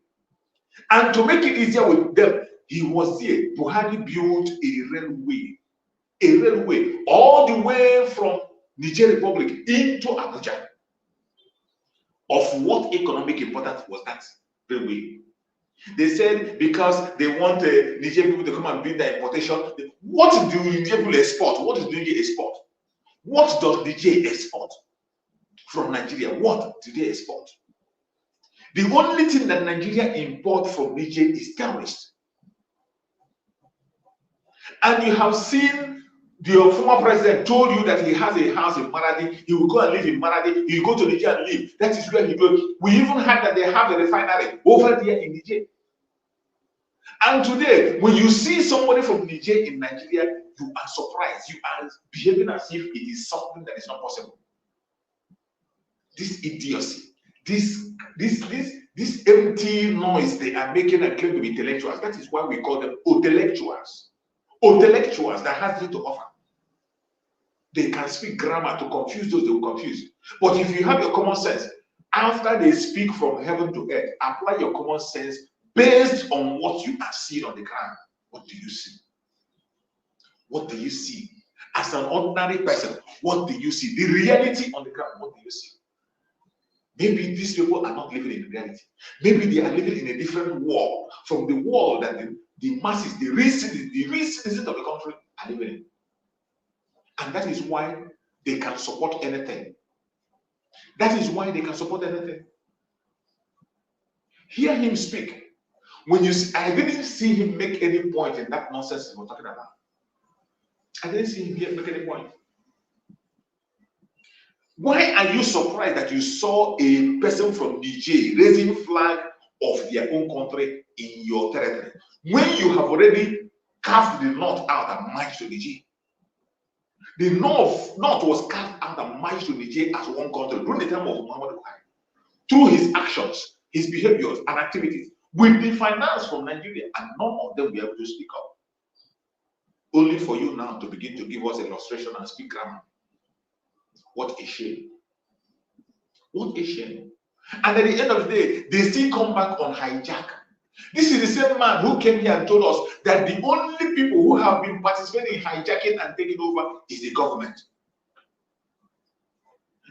And to make it easier with them, he was there. Buhari built a railway all the way from Niger Republic into Abuja. Of what economic importance was that railway? They said because they want Niger people to come and build their importation. What do Niger people export? What does Niger export? What does Niger export from Nigeria? What do they export? The only thing that Nigeria imports from Niger is terrorists. And you have seen the former president told you that he has a house in Maradi. He will go and live in Maradi. He will go to Niger and live. That is where he goes. We even heard that they have a refinery over there in Niger. And today, when you see somebody from Niger in Nigeria, you are surprised. You are behaving as if it is something that is not possible. This idiocy, this empty noise they are making and claim to be intellectuals. That is why we call them intellectuals. Intellectuals that has little to offer. They can speak grammar to confuse those they will confuse. But if you have your common sense, after they speak from heaven to earth, apply your common sense based on what you are seeing on the ground. What do you see? What do you see? As an ordinary person, what do you see? The reality on the ground, what do you see? Maybe these people are not living in reality. Maybe they are living in a different world from the world that the masses, the real citizens of the country are living in. And that is why they can support anything. That is why they can support anything. Hear him speak. When you see, I didn't see him make any point in that nonsense he was talking about. I didn't see him make any point. Why are you surprised that you saw a person from Niger raising flag of their own country in your territory when you have already carved the north out and marched to Niger? The north was carved out and marched to Niger as one country during the time of Muhammad Buhari, through his actions, his behaviors, and activities, with the finance from Nigeria, and none of them were able to speak up. Only for you now to begin to give us illustration and speak grammar. What a shame. What a shame. And at the end of the day, they still come back on hijack. This is the same man who came here and told us that the only people who have been participating in hijacking and taking over is the government.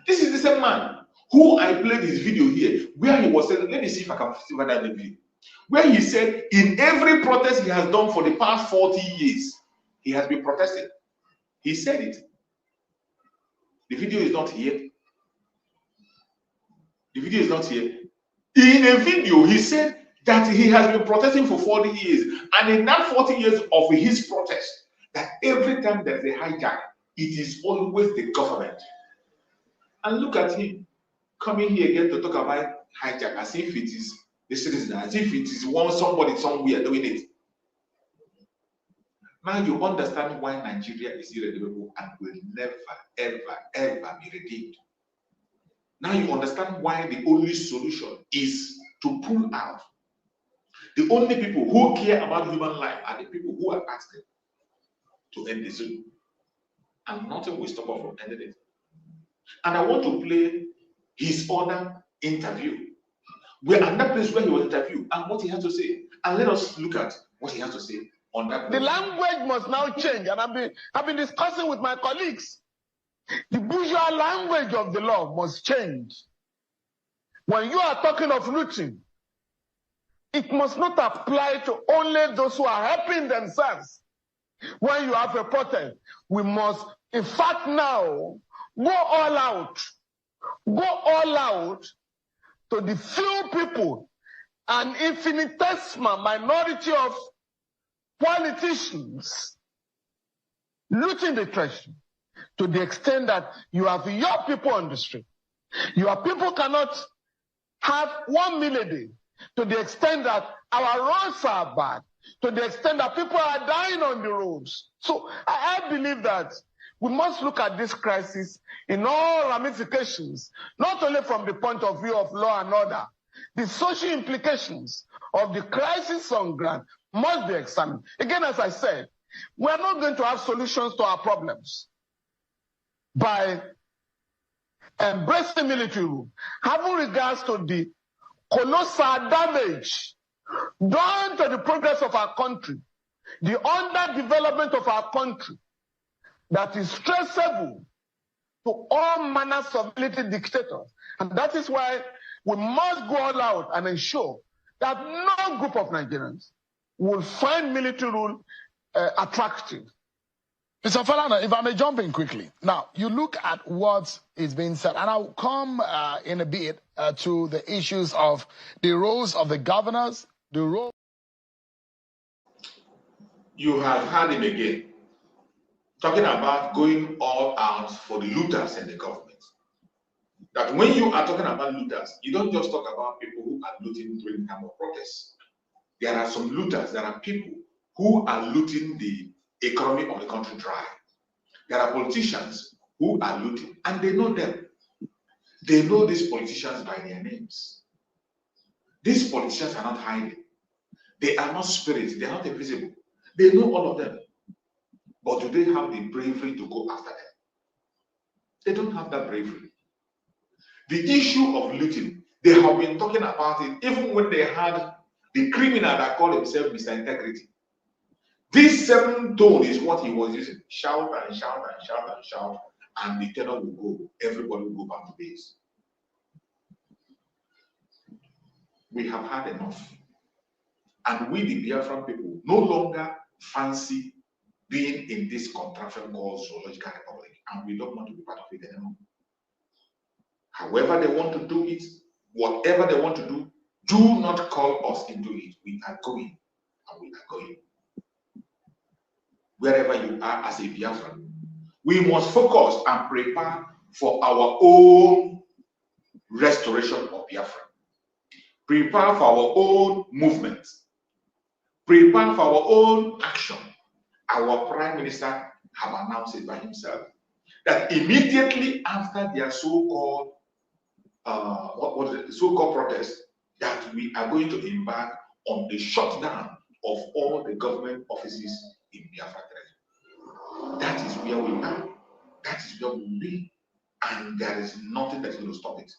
This is the same man who I played his video here, where he was saying, let me see if I can see whether the video, where he said in every protest he has done for the past 40 years, he has been protesting. He said it. The video is not here. The video is not here. In a video, he said that he has been protesting for 40 years. And in that 40 years of his protest, that every time there's a hijack, it is always the government. And look at him coming here again to talk about hijack as if it is the citizen, as if it is somebody somewhere doing it. Now you understand why Nigeria is irredeemable and will never, ever, ever be redeemed. Now you understand why the only solution is to pull out. The only people who care about human life are the people who are asking to end the zoo. And nothing will stop us from ending it. And I want to play his other interview. We're at that place where he was interviewed and what he has to say. And let us look at what he has to say on that. The language must now change. And I've been discussing with my colleagues. The bourgeois language of the law must change. When you are talking of looting, it must not apply to only those who are helping themselves. When you have a protest, we must, in fact, now go all out. Go all out to the few people, an infinitesimal minority of politicians looting the treasury, to the extent that you have your people on the street. Your people cannot have 1 meal a day, to the extent that our roads are bad, to the extent that people are dying on the roads. So I believe that we must look at this crisis in all ramifications, not only from the point of view of law and order. The social implications of the crisis on ground must be examined. Again, as I said, we are not going to have solutions to our problems by embracing military rule, having regards to the colossal damage done to the progress of our country, the underdevelopment of our country, that is traceable to all manners of military dictators. And that is why we must go all out and ensure that no group of Nigerians will find military rule attractive. Mr. Falana, if I may jump in quickly. Now, you look at what is being said, and I'll come in a bit to the issues of the roles of the governors, the role. You have heard him again, talking about going all out for the looters in the government. That when you are talking about looters, you don't just talk about people who are looting during time of protest. There are some looters, there are people who are looting the economy of the country dry. There are politicians who are looting, and they know them. They know these politicians by their names. These politicians are not hiding. They are not spirits. They are not invisible. They know all of them. But do they have the bravery to go after them? They don't have that bravery. The issue of looting, they have been talking about it even when they had the criminal that called himself Mr. Integrity. This same tone is what he was using. Shout and shout and shout and shout, and the tenor will go. Everybody will go back to base. We have had enough. And we, the Biafran people, no longer fancy being in this contraption called Zoological Republic, and we don't want to be part of it anymore. However they want to do it, whatever they want to do not call us into it. We are going, and we are going. Wherever you are as a Biafran, we must focus and prepare for our own restoration of Biafra. Prepare for our own movement. Prepare for our own action. Our Prime Minister have announced it by himself that immediately after their so-called so-called protest, that we are going to embark on the shutdown of all the government offices in Biafra territory. That is where we are. That is where we will be. And there is nothing that's going to stop it.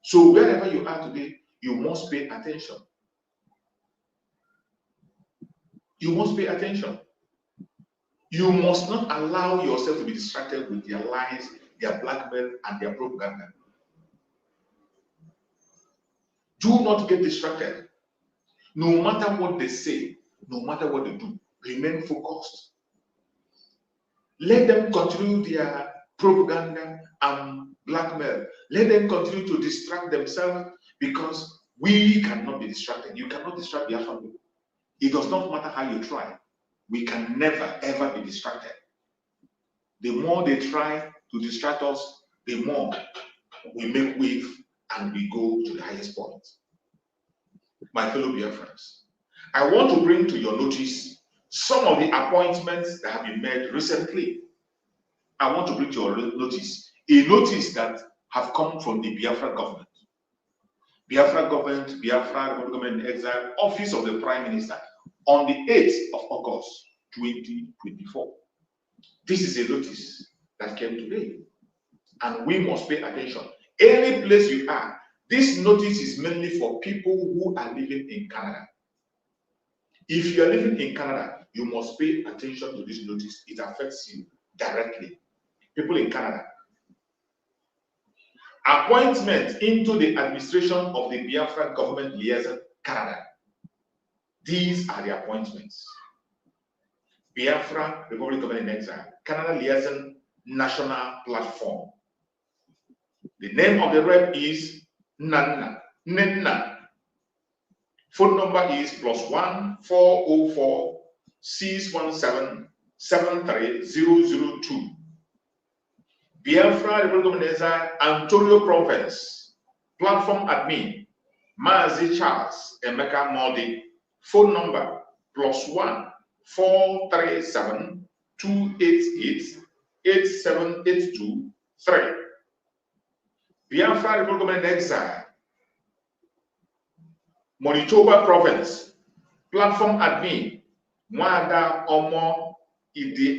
So wherever you are today, you must pay attention. You must pay attention. You must not allow yourself to be distracted with their lies, their blackmail, and their propaganda. Do not get distracted. No matter what they say, no matter what they do, remain focused. Let them continue their propaganda and blackmail. Let them continue to distract themselves, because we cannot be distracted. You cannot distract the Afon people. It does not matter how you try. We can never, ever be distracted. The more they try to distract us, the more we make wave and we go to the highest point. My fellow Biafrans, I want to bring to your notice some of the appointments that have been made recently. I want to bring to your notice a notice that have come from the Biafra government. Biafra government, Biafra government in exile, Office of the Prime Minister, on the 8th of August, 2024. This is a notice that came today, and we must pay attention. Any place you are, this notice is mainly for people who are living in Canada. If you are living in Canada, you must pay attention to this notice. It affects you directly. People in Canada. Appointment into the administration of the Biafra government liaison, Canada. These are the appointments. Biafra Republic Government in Exile, Canada Liaison National Platform. The name of the rep is Nenna. Phone number is +1 404 617 73002. Biafra Republic Government in Exile, Ontario Province. Platform admin Mazi Charles Emeka Modi. Phone number +1 437 288 8782 3. Biafra Republic Government in Exile, Manitoba Province. Platform admin Mwada Omo Ida.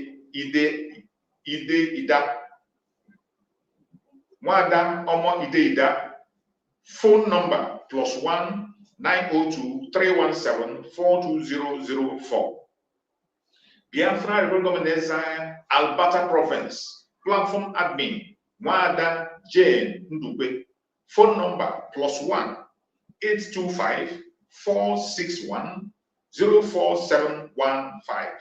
Mwada Omo Ida. Phone number +1 902 317 42004. Biafra Republic Government in Exile, Alberta Province. Platform admin, Wada Jane Ndukwe. Phone number +1 825 461 04715.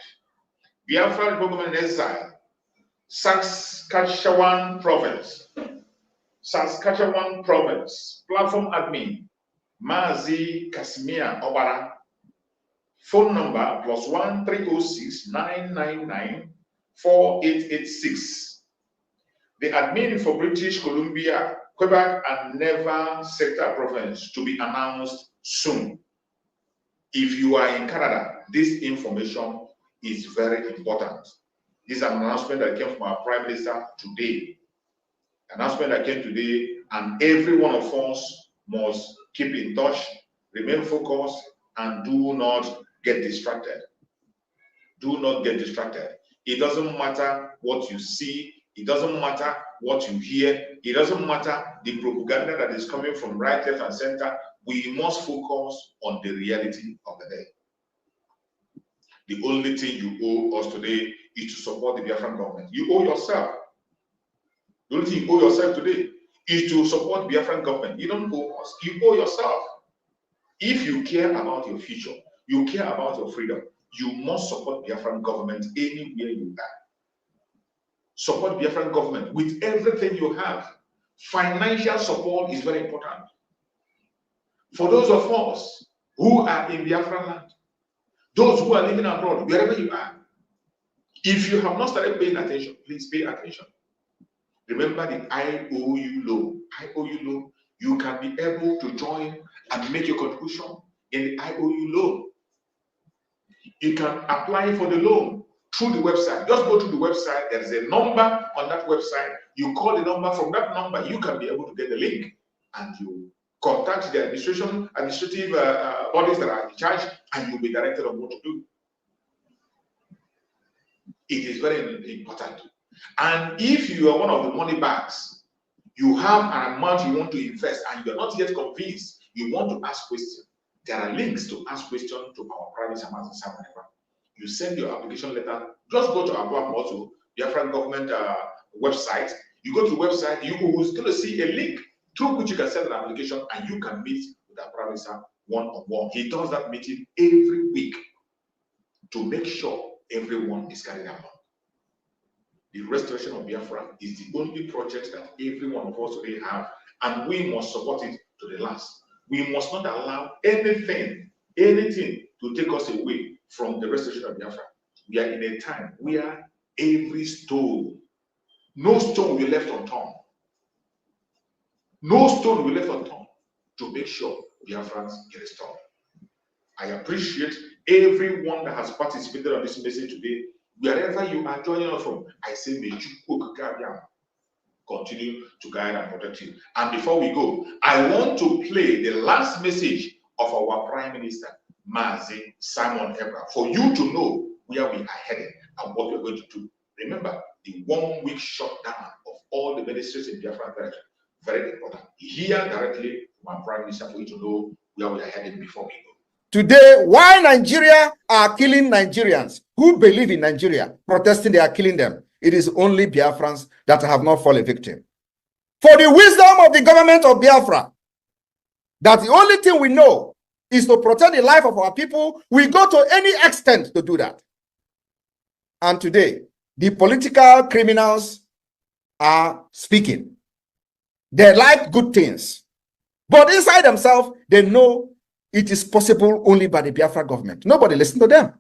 Biafra Government Exile, Saskatchewan Province. Saskatchewan Province. Platform admin, Mazi Kasimia Obara. Phone number +1 306 999 4886. The admin for British Columbia, Quebec, and Neva Sector Province to be announced soon. If you are in Canada, this information is very important. This is an announcement that came from our Prime Minister today. Announcement that came today, and every one of us must keep in touch, remain focused, and do not get distracted. Do not get distracted. It doesn't matter what you see. It doesn't matter what you hear. It doesn't matter the propaganda that is coming from right, left, and center. We must focus on the reality of the day. The only thing you owe us today is to support the Biafran government. You owe yourself. The only thing you owe yourself today is to support the Biafran government. You don't owe us. You owe yourself. If you care about your future, you care about your freedom, you must support the Biafran government anywhere you are. Support the Biafran government with everything you have. Financial support is very important. For those of us who are in Biafran land, those who are living abroad, wherever you are, if you have not started paying attention, please pay attention. Remember the IOU loan. IOU loan, you can be able to join and make your contribution in the IOU loan. You can apply for the loan through the website. Just go to the website. There is a number on that website. You call the number. From that number, you can be able to get the link, and you contact the administrative bodies that are in charge, and you'll be directed on what to do. It is very important. And if you are one of the money bags, you have an amount you want to invest, and you're not yet convinced, you want to ask questions. There are links to ask questions to our private amounts and whatever. You send your application letter. Just go to our black motto, Biafran government website. You go to the website, you will still see a link through which you can send an application, and you can meet with our prime minister one-on-one. He does that meeting every week to make sure everyone is carried along. The restoration of Biafra is the only project that every one of us today have, and we must support it to the last. We must not allow anything to take us away from the restoration of Biafra. We are in a time where every stone, no stone will be left unturned. No stone will be left unturned to make sure Biafrans get restored. I appreciate everyone that has participated on this message today. Wherever you are joining us from, I say may you continue to guide and protect you. And before we go, I want to play the last message of our Prime Minister, Mazi Simon Ebra, for you to know where we are headed and what we're going to do. Remember, the 1 week shutdown of all the ministries in Biafra territory, very important. Hear directly from our Prime Minister for you to know where we are heading before we go. Today, why Nigeria are killing Nigerians who believe in Nigeria, protesting, they are killing them. It is only Biafrans that have not fallen victim. For the wisdom of the government of Biafra, that the only thing we know is to protect the life of our people, we go to any extent to do that. And today, the political criminals are speaking. They like good things. But inside themselves, they know it is possible only by the Biafra government. Nobody listen to them.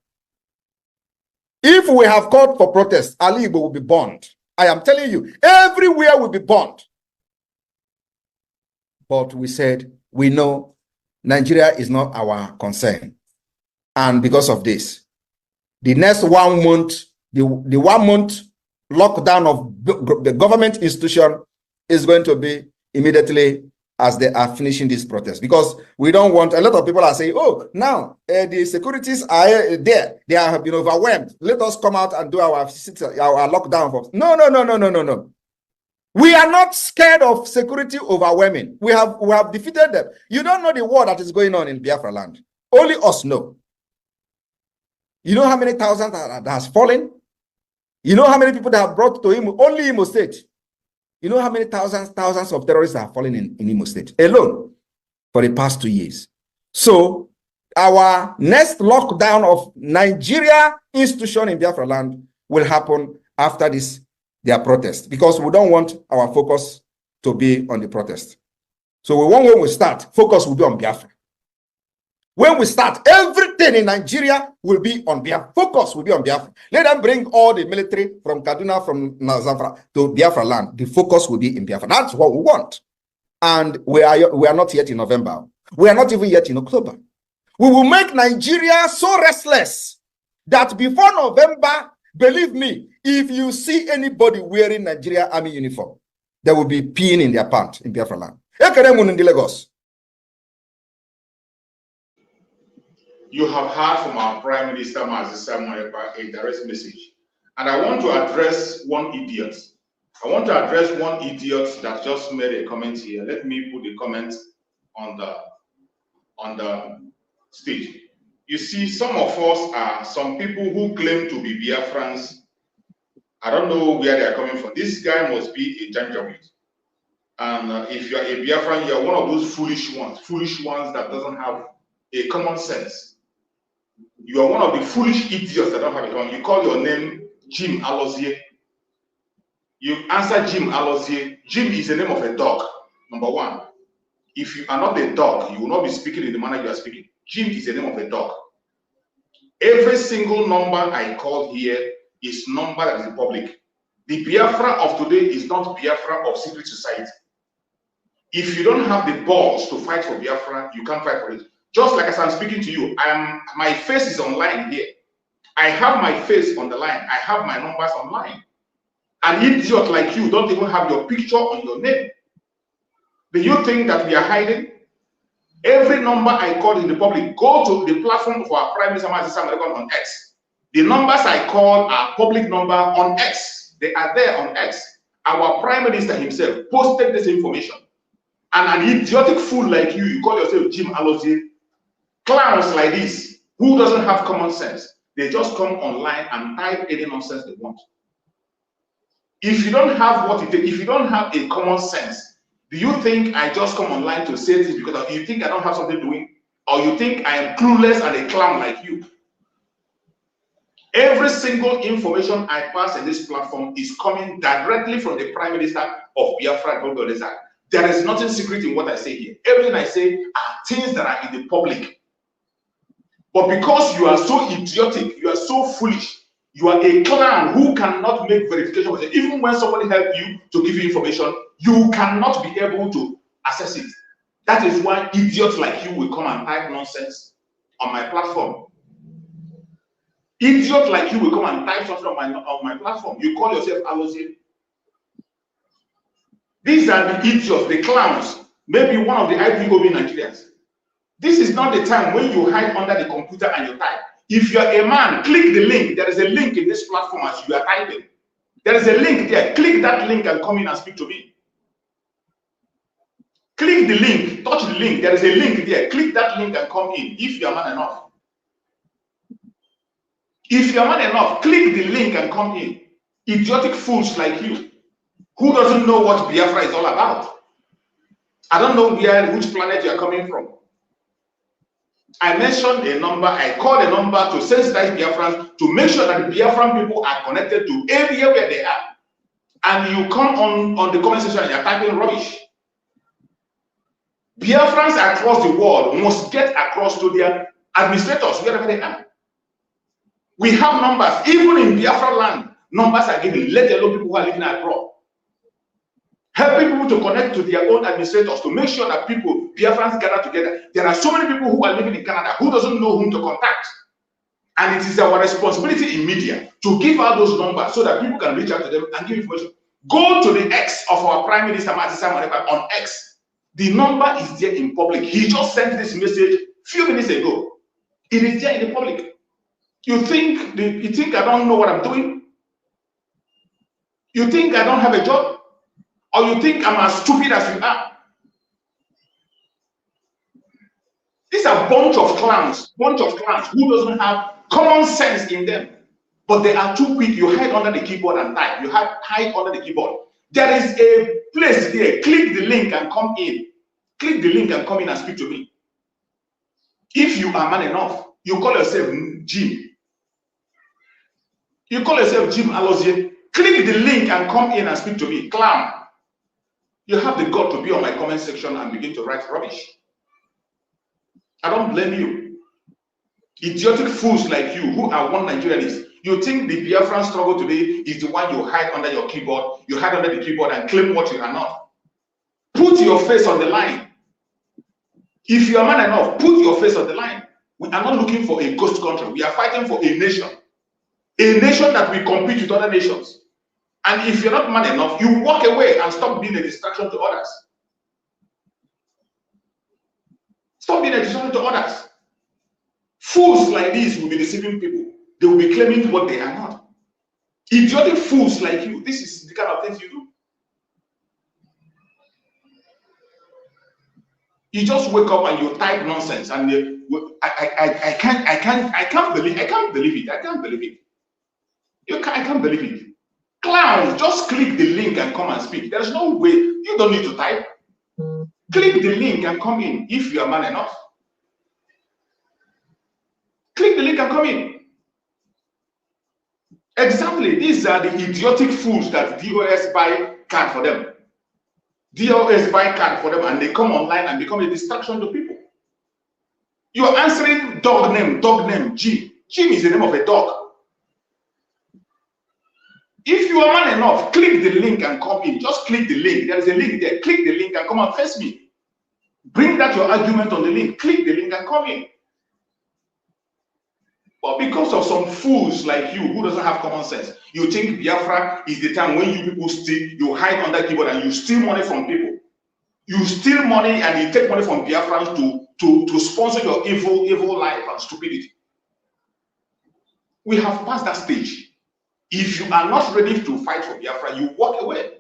If we have called for protest, Ali Igbo will be burned. I am telling you, everywhere will be burned. But we said, we know Nigeria is not our concern. And because of this, the next 1 month, the 1 month lockdown of the government institution is going to be immediately as they are finishing this protest, because we don't want, a lot of people are saying, oh, now the securities are there, they have been overwhelmed, let us come out and do our lockdown. No. We are not scared of security overwhelming. We have defeated them. You don't know the war that is going on in Biafra land. Only us know. You know how many thousands that has fallen? You know how many people that have brought to Imo, only Imo State? You know how many thousands of terrorists are falling in Imo State alone for the past 2 years? So our next lockdown of Nigeria institution in Biafra land will happen after their protest, because we don't want our focus to be on the protest. So we want, when we start, focus will be on Biafra. When we start, everything in Nigeria will be on Biafra. Focus will be on Biafra. Let them bring all the military from Kaduna, from Zamfara to Biafra land. The focus will be in Biafra. That's what we want. And we are not yet in November. We are not even yet in October. We will make Nigeria so restless that before November, believe me, if you see anybody wearing Nigeria army uniform, they will be peeing in their pants in Biafra land. Lagos. You have heard from our Prime Minister, a direct message. And I want to address one idiot. I want to address one idiot that just made a comment here. Let me put the comment on the stage. You see, some of us are some people who claim to be Biafrans. I don't know where they are coming from. This guy must be a Janjaweed. And if you are a Biafran, you are one of those foolish ones that doesn't have a common sense. You are one of the foolish idiots that don't have a common. You call your name Jim Alozie. You answer Jim Alozie. Jim is the name of a dog, number one. If you are not a dog, you will not be speaking in the manner you are speaking. Jim is the name of a dog. Every single number I called here is number that is public. The Biafra of today is not Biafra of secret society. If you don't have the balls to fight for Biafra, you can't fight for it. Just like as I'm speaking to you, my face is online here. I have my face on the line. I have my numbers online. An idiot like you don't even have your picture on your name. Do you think that we are hiding? Every number I called in the public, go to the platform of our Prime Minister on X. The numbers I call are public number on X. They are there on X. Our Prime Minister himself posted this information. And an idiotic fool like you call yourself Jim Alozie. Clowns like this, who doesn't have common sense, they just come online and type any nonsense they want. If you don't have what it takes, if you don't have a common sense, do you think I just come online to say this because you think I don't have something doing? Or you think I am clueless and a clown like you? Every single information I pass in this platform is coming directly from the Prime Minister of Biafra. There is nothing secret in what I say here. Everything I say are things that are in the public. But because you are so idiotic, you are so foolish, you are a clown who cannot make verification. Even when somebody helps you to give you information, you cannot be able to access it. That is why idiots like you will come and type nonsense on my platform. Idiots like you will come and type something on my platform. You call yourself Alozie. These are the idiots, the clowns, maybe one of the IPOB Nigerians. This is not the time when you hide under the computer and you type. If you are a man, click the link. There is a link in this platform as you are typing. There is a link there. Click that link and come in and speak to me. Click the link, touch the link. There is a link there. Click that link and come in if you are man enough. If you are man enough, click the link and come in. Idiotic fools like you, who doesn't know what Biafra is all about. I don't know which planet you are coming from. I mentioned a number, I called a number to sensitize Biafrans to make sure that the Biafran people are connected to area where they are. And you come on the comment section and you're typing rubbish. Biafrans across the world must get across to their administrators wherever they are. We have numbers, even in Biafra land, numbers are given, let alone people who are living abroad. Helping people to connect to their own administrators to make sure that people, Biafrans, gather together. There are so many people who are living in Canada who doesn't know whom to contact. And it is our responsibility in media to give out those numbers so that people can reach out to them and give information. Go to the X of our Prime Minister on X. The number is there in public. He just sent this message a few minutes ago. It is there in the public. You think I don't know what I'm doing? You think I don't have a job? Or you think I'm as stupid as you are? These are a bunch of clowns who doesn't have common sense in them. But they are too quick. You hide under the keyboard and type. You hide under the keyboard. There is a place there. Click the link and come in. Click the link and come in and speak to me. If you are man enough, you call yourself Jim. You call yourself Jim Alozie. Click the link and come in and speak to me. Clown. You have the gut to be on my comment section and begin to write rubbish. I don't blame you. Idiotic fools like you who are one Nigerians. You think the Biafran struggle today is the one you hide under your keyboard. You hide under the keyboard and claim what you are not. Put your face on the line. If you are man enough, put your face on the line. We are not looking for a ghost country. We are fighting for a nation. A nation that will compete with other nations. And if you're not man enough, you walk away and stop being a distraction to others. Stop being a distraction to others. Fools like these will be deceiving people. They will be claiming what they are not. Idiotic fools like you, this is the kind of things you do. You just wake up and you type nonsense, and I can't believe it. I can't believe it. I can't believe it. Clowns, just click the link and come and speak. There's no way. You don't need to type. Click the link and come in if you are man enough. Click the link and come in. Exactly. These are the idiotic fools that DOS buy card for them. DOS buy card for them and they come online and become a distraction to people. You are answering dog name, Jim. Jim is the name of a dog. If you are man enough, click the link and come in. Just click the link. There is a link there. Click the link and come and face me. Bring that your argument on the link. Click the link and come in. But because of some fools like you who doesn't have common sense, you think Biafra is the time when you people steal, you hide under keyboard and you steal money from people. You steal money and you take money from Biafrans to sponsor your evil life and stupidity. We have passed that stage. If you are not ready to fight for Biafra, you walk away.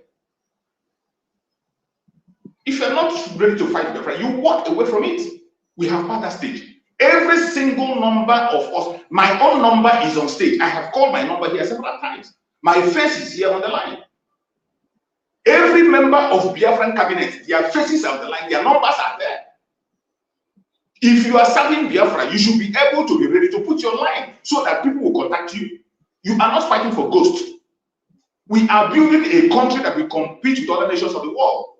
If you are not ready to fight Biafra, you walk away from it. We have passed that stage. Every single number of us, my own number is on stage. I have called my number here several times. My face is here on the line. Every member of Biafran cabinet, their faces are on the line, their numbers are there. If you are serving Biafra, you should be able to be ready to put your line so that people will contact you. You are not fighting for ghosts. We are building a country that will compete with other nations of the world.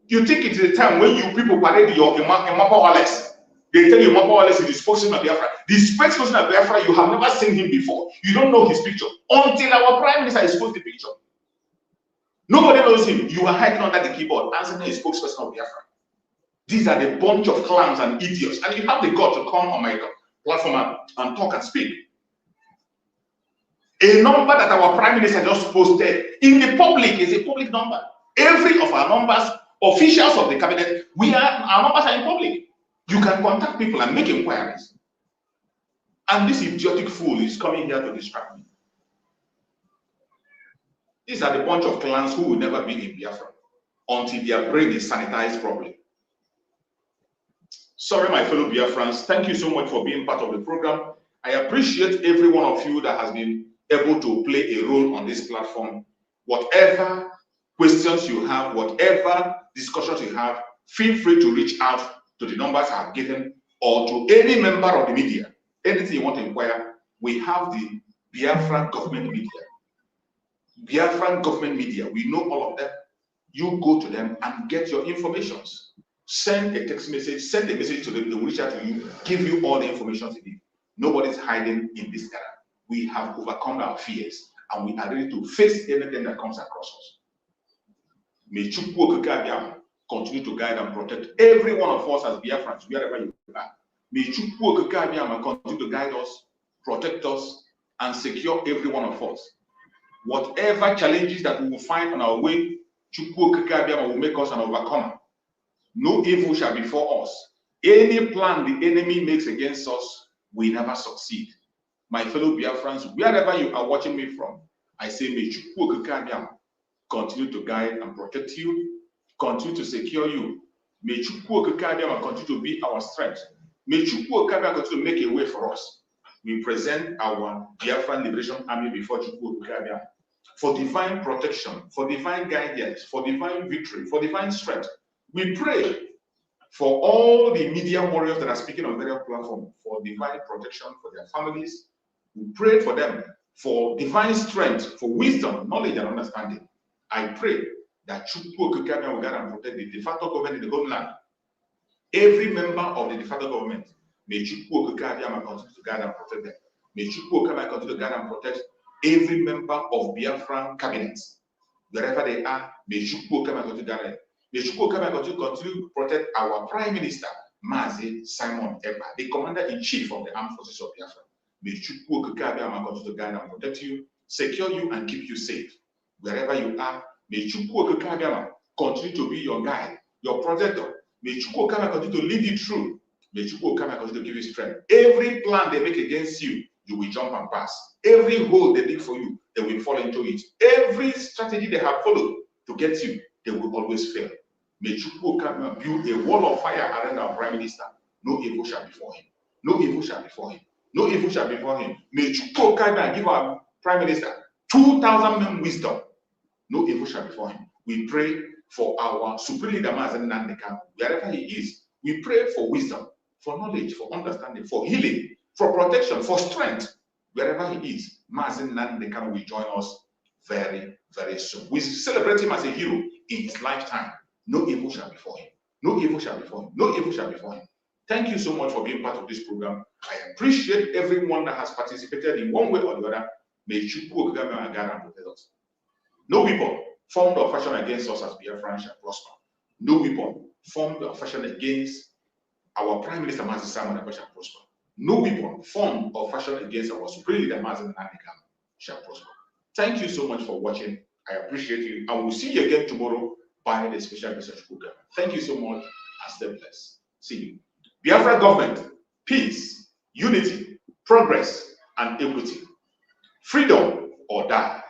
You think it's the time when you people parade your Imapa Wallace. They tell you Imapa Wallace is the spokesman of Biafra. The spokesperson of Biafra, you have never seen him before. You don't know his picture. Until our Prime Minister exposed the picture. Nobody knows him. You are hiding under the keyboard, answering a spokesperson of Biafra. These are the bunch of clowns and idiots. And you have the gut to come on my platform and talk and speak. A number that our Prime Minister just posted in the public is a public number. Every of our numbers, officials of the cabinet, our numbers are in public. You can contact people and make inquiries. And this idiotic fool is coming here to distract me. These are the bunch of clans who will never be in Biafra until their brain is sanitized properly. Sorry, my fellow Biafrans. Thank you so much for being part of the program. I appreciate every one of you that has been able to play a role on this platform. Whatever questions you have, whatever discussions you have, feel free to reach out to the numbers I have given or to any member of the media. Anything you want to inquire, we have the Biafran government media. Biafran government media, we know all of them. You go to them and get your informations. Send a text message, send a message to them, they will reach out to you, give you all the information you need. Nobody's hiding in this era. We have overcome our fears and we are ready to face anything that comes across us. May Chukwu continue to guide and protect every one of us as Biafrans, wherever you are. May Chukwu continue to guide us, protect us, and secure every one of us. Whatever challenges that we will find on our way, Chukwu will make us an overcomer. No evil shall befall us. Any plan the enemy makes against us will never succeed. My fellow Biafrans, wherever you are watching me from, I say may Chukwu continue to guide and protect you, continue to secure you. May Chukwu continue to be our strength. May Chukwu continue to make a way for us. we present our Biafran Liberation Army before Chukwu for divine protection, for divine guidance, for divine victory, for divine strength. We pray for all the media warriors that are speaking on various platforms for divine protection for their families. We pray for them for divine strength, for wisdom, knowledge, and understanding. I pray that Chukwu Okikabia will guide and protect the de facto government in the homeland. Every member of the de facto government, may Chukwu Okikabia continue to guide and protect them. May Chukwu Okikabia continue to guide and protect every member of Biafran cabinets. Wherever they are, may Chukwu Okikabia continue to guide them. May Chukwu Okikabia continue to protect our Prime Minister, Mazi Simon Ekpa, the Commander-in-Chief of the Armed Forces of Biafra. May Chukwu Okikabia continue to guide and protect you, secure you, and keep you safe. Wherever you are, may Chukwu Okikabia continue to be your guide, your protector. May Chukwu Okikabia continue to lead you through. May Chukwu Okikabia continue to give you strength. Every plan they make against you, you will jump and pass. Every hole they dig for you, they will fall into it. Every strategy they have followed to get you, they will always fail. May Chukwu Okikabia build a wall of fire around our Prime Minister. No evil shall befall him. No evil shall befall him. No evil shall befall him. May Chukwu Okikabia give our Prime Minister 2,000 men wisdom. No evil shall befall him. We pray for our supreme leader, Mazen Nandeka, wherever he is. We pray for wisdom, for knowledge, for understanding, for healing, for protection, for strength. Wherever he is, Mazen Nandeka will join us very, very soon. We celebrate him as a hero in his lifetime. No evil shall befall him. No evil shall befall him. No evil shall befall him. Thank you so much for being part of this program. I appreciate everyone that has participated in one way or the other. May Chukwu Okikabia guide and protect us. No weapon formed or fashioned against us as Biafran shall prosper. No weapon formed or fashioned against our Prime Minister Mazi Simon Ekpa shall prosper. No weapon formed or fashioned against our Supreme Leader Mazi Nandeka shall prosper. Thank you so much for watching. I appreciate you. And we'll see you again tomorrow by the special research program. Thank you so much and stay blessed. See you. Biafra government, peace, unity, progress, and equity. Freedom or die.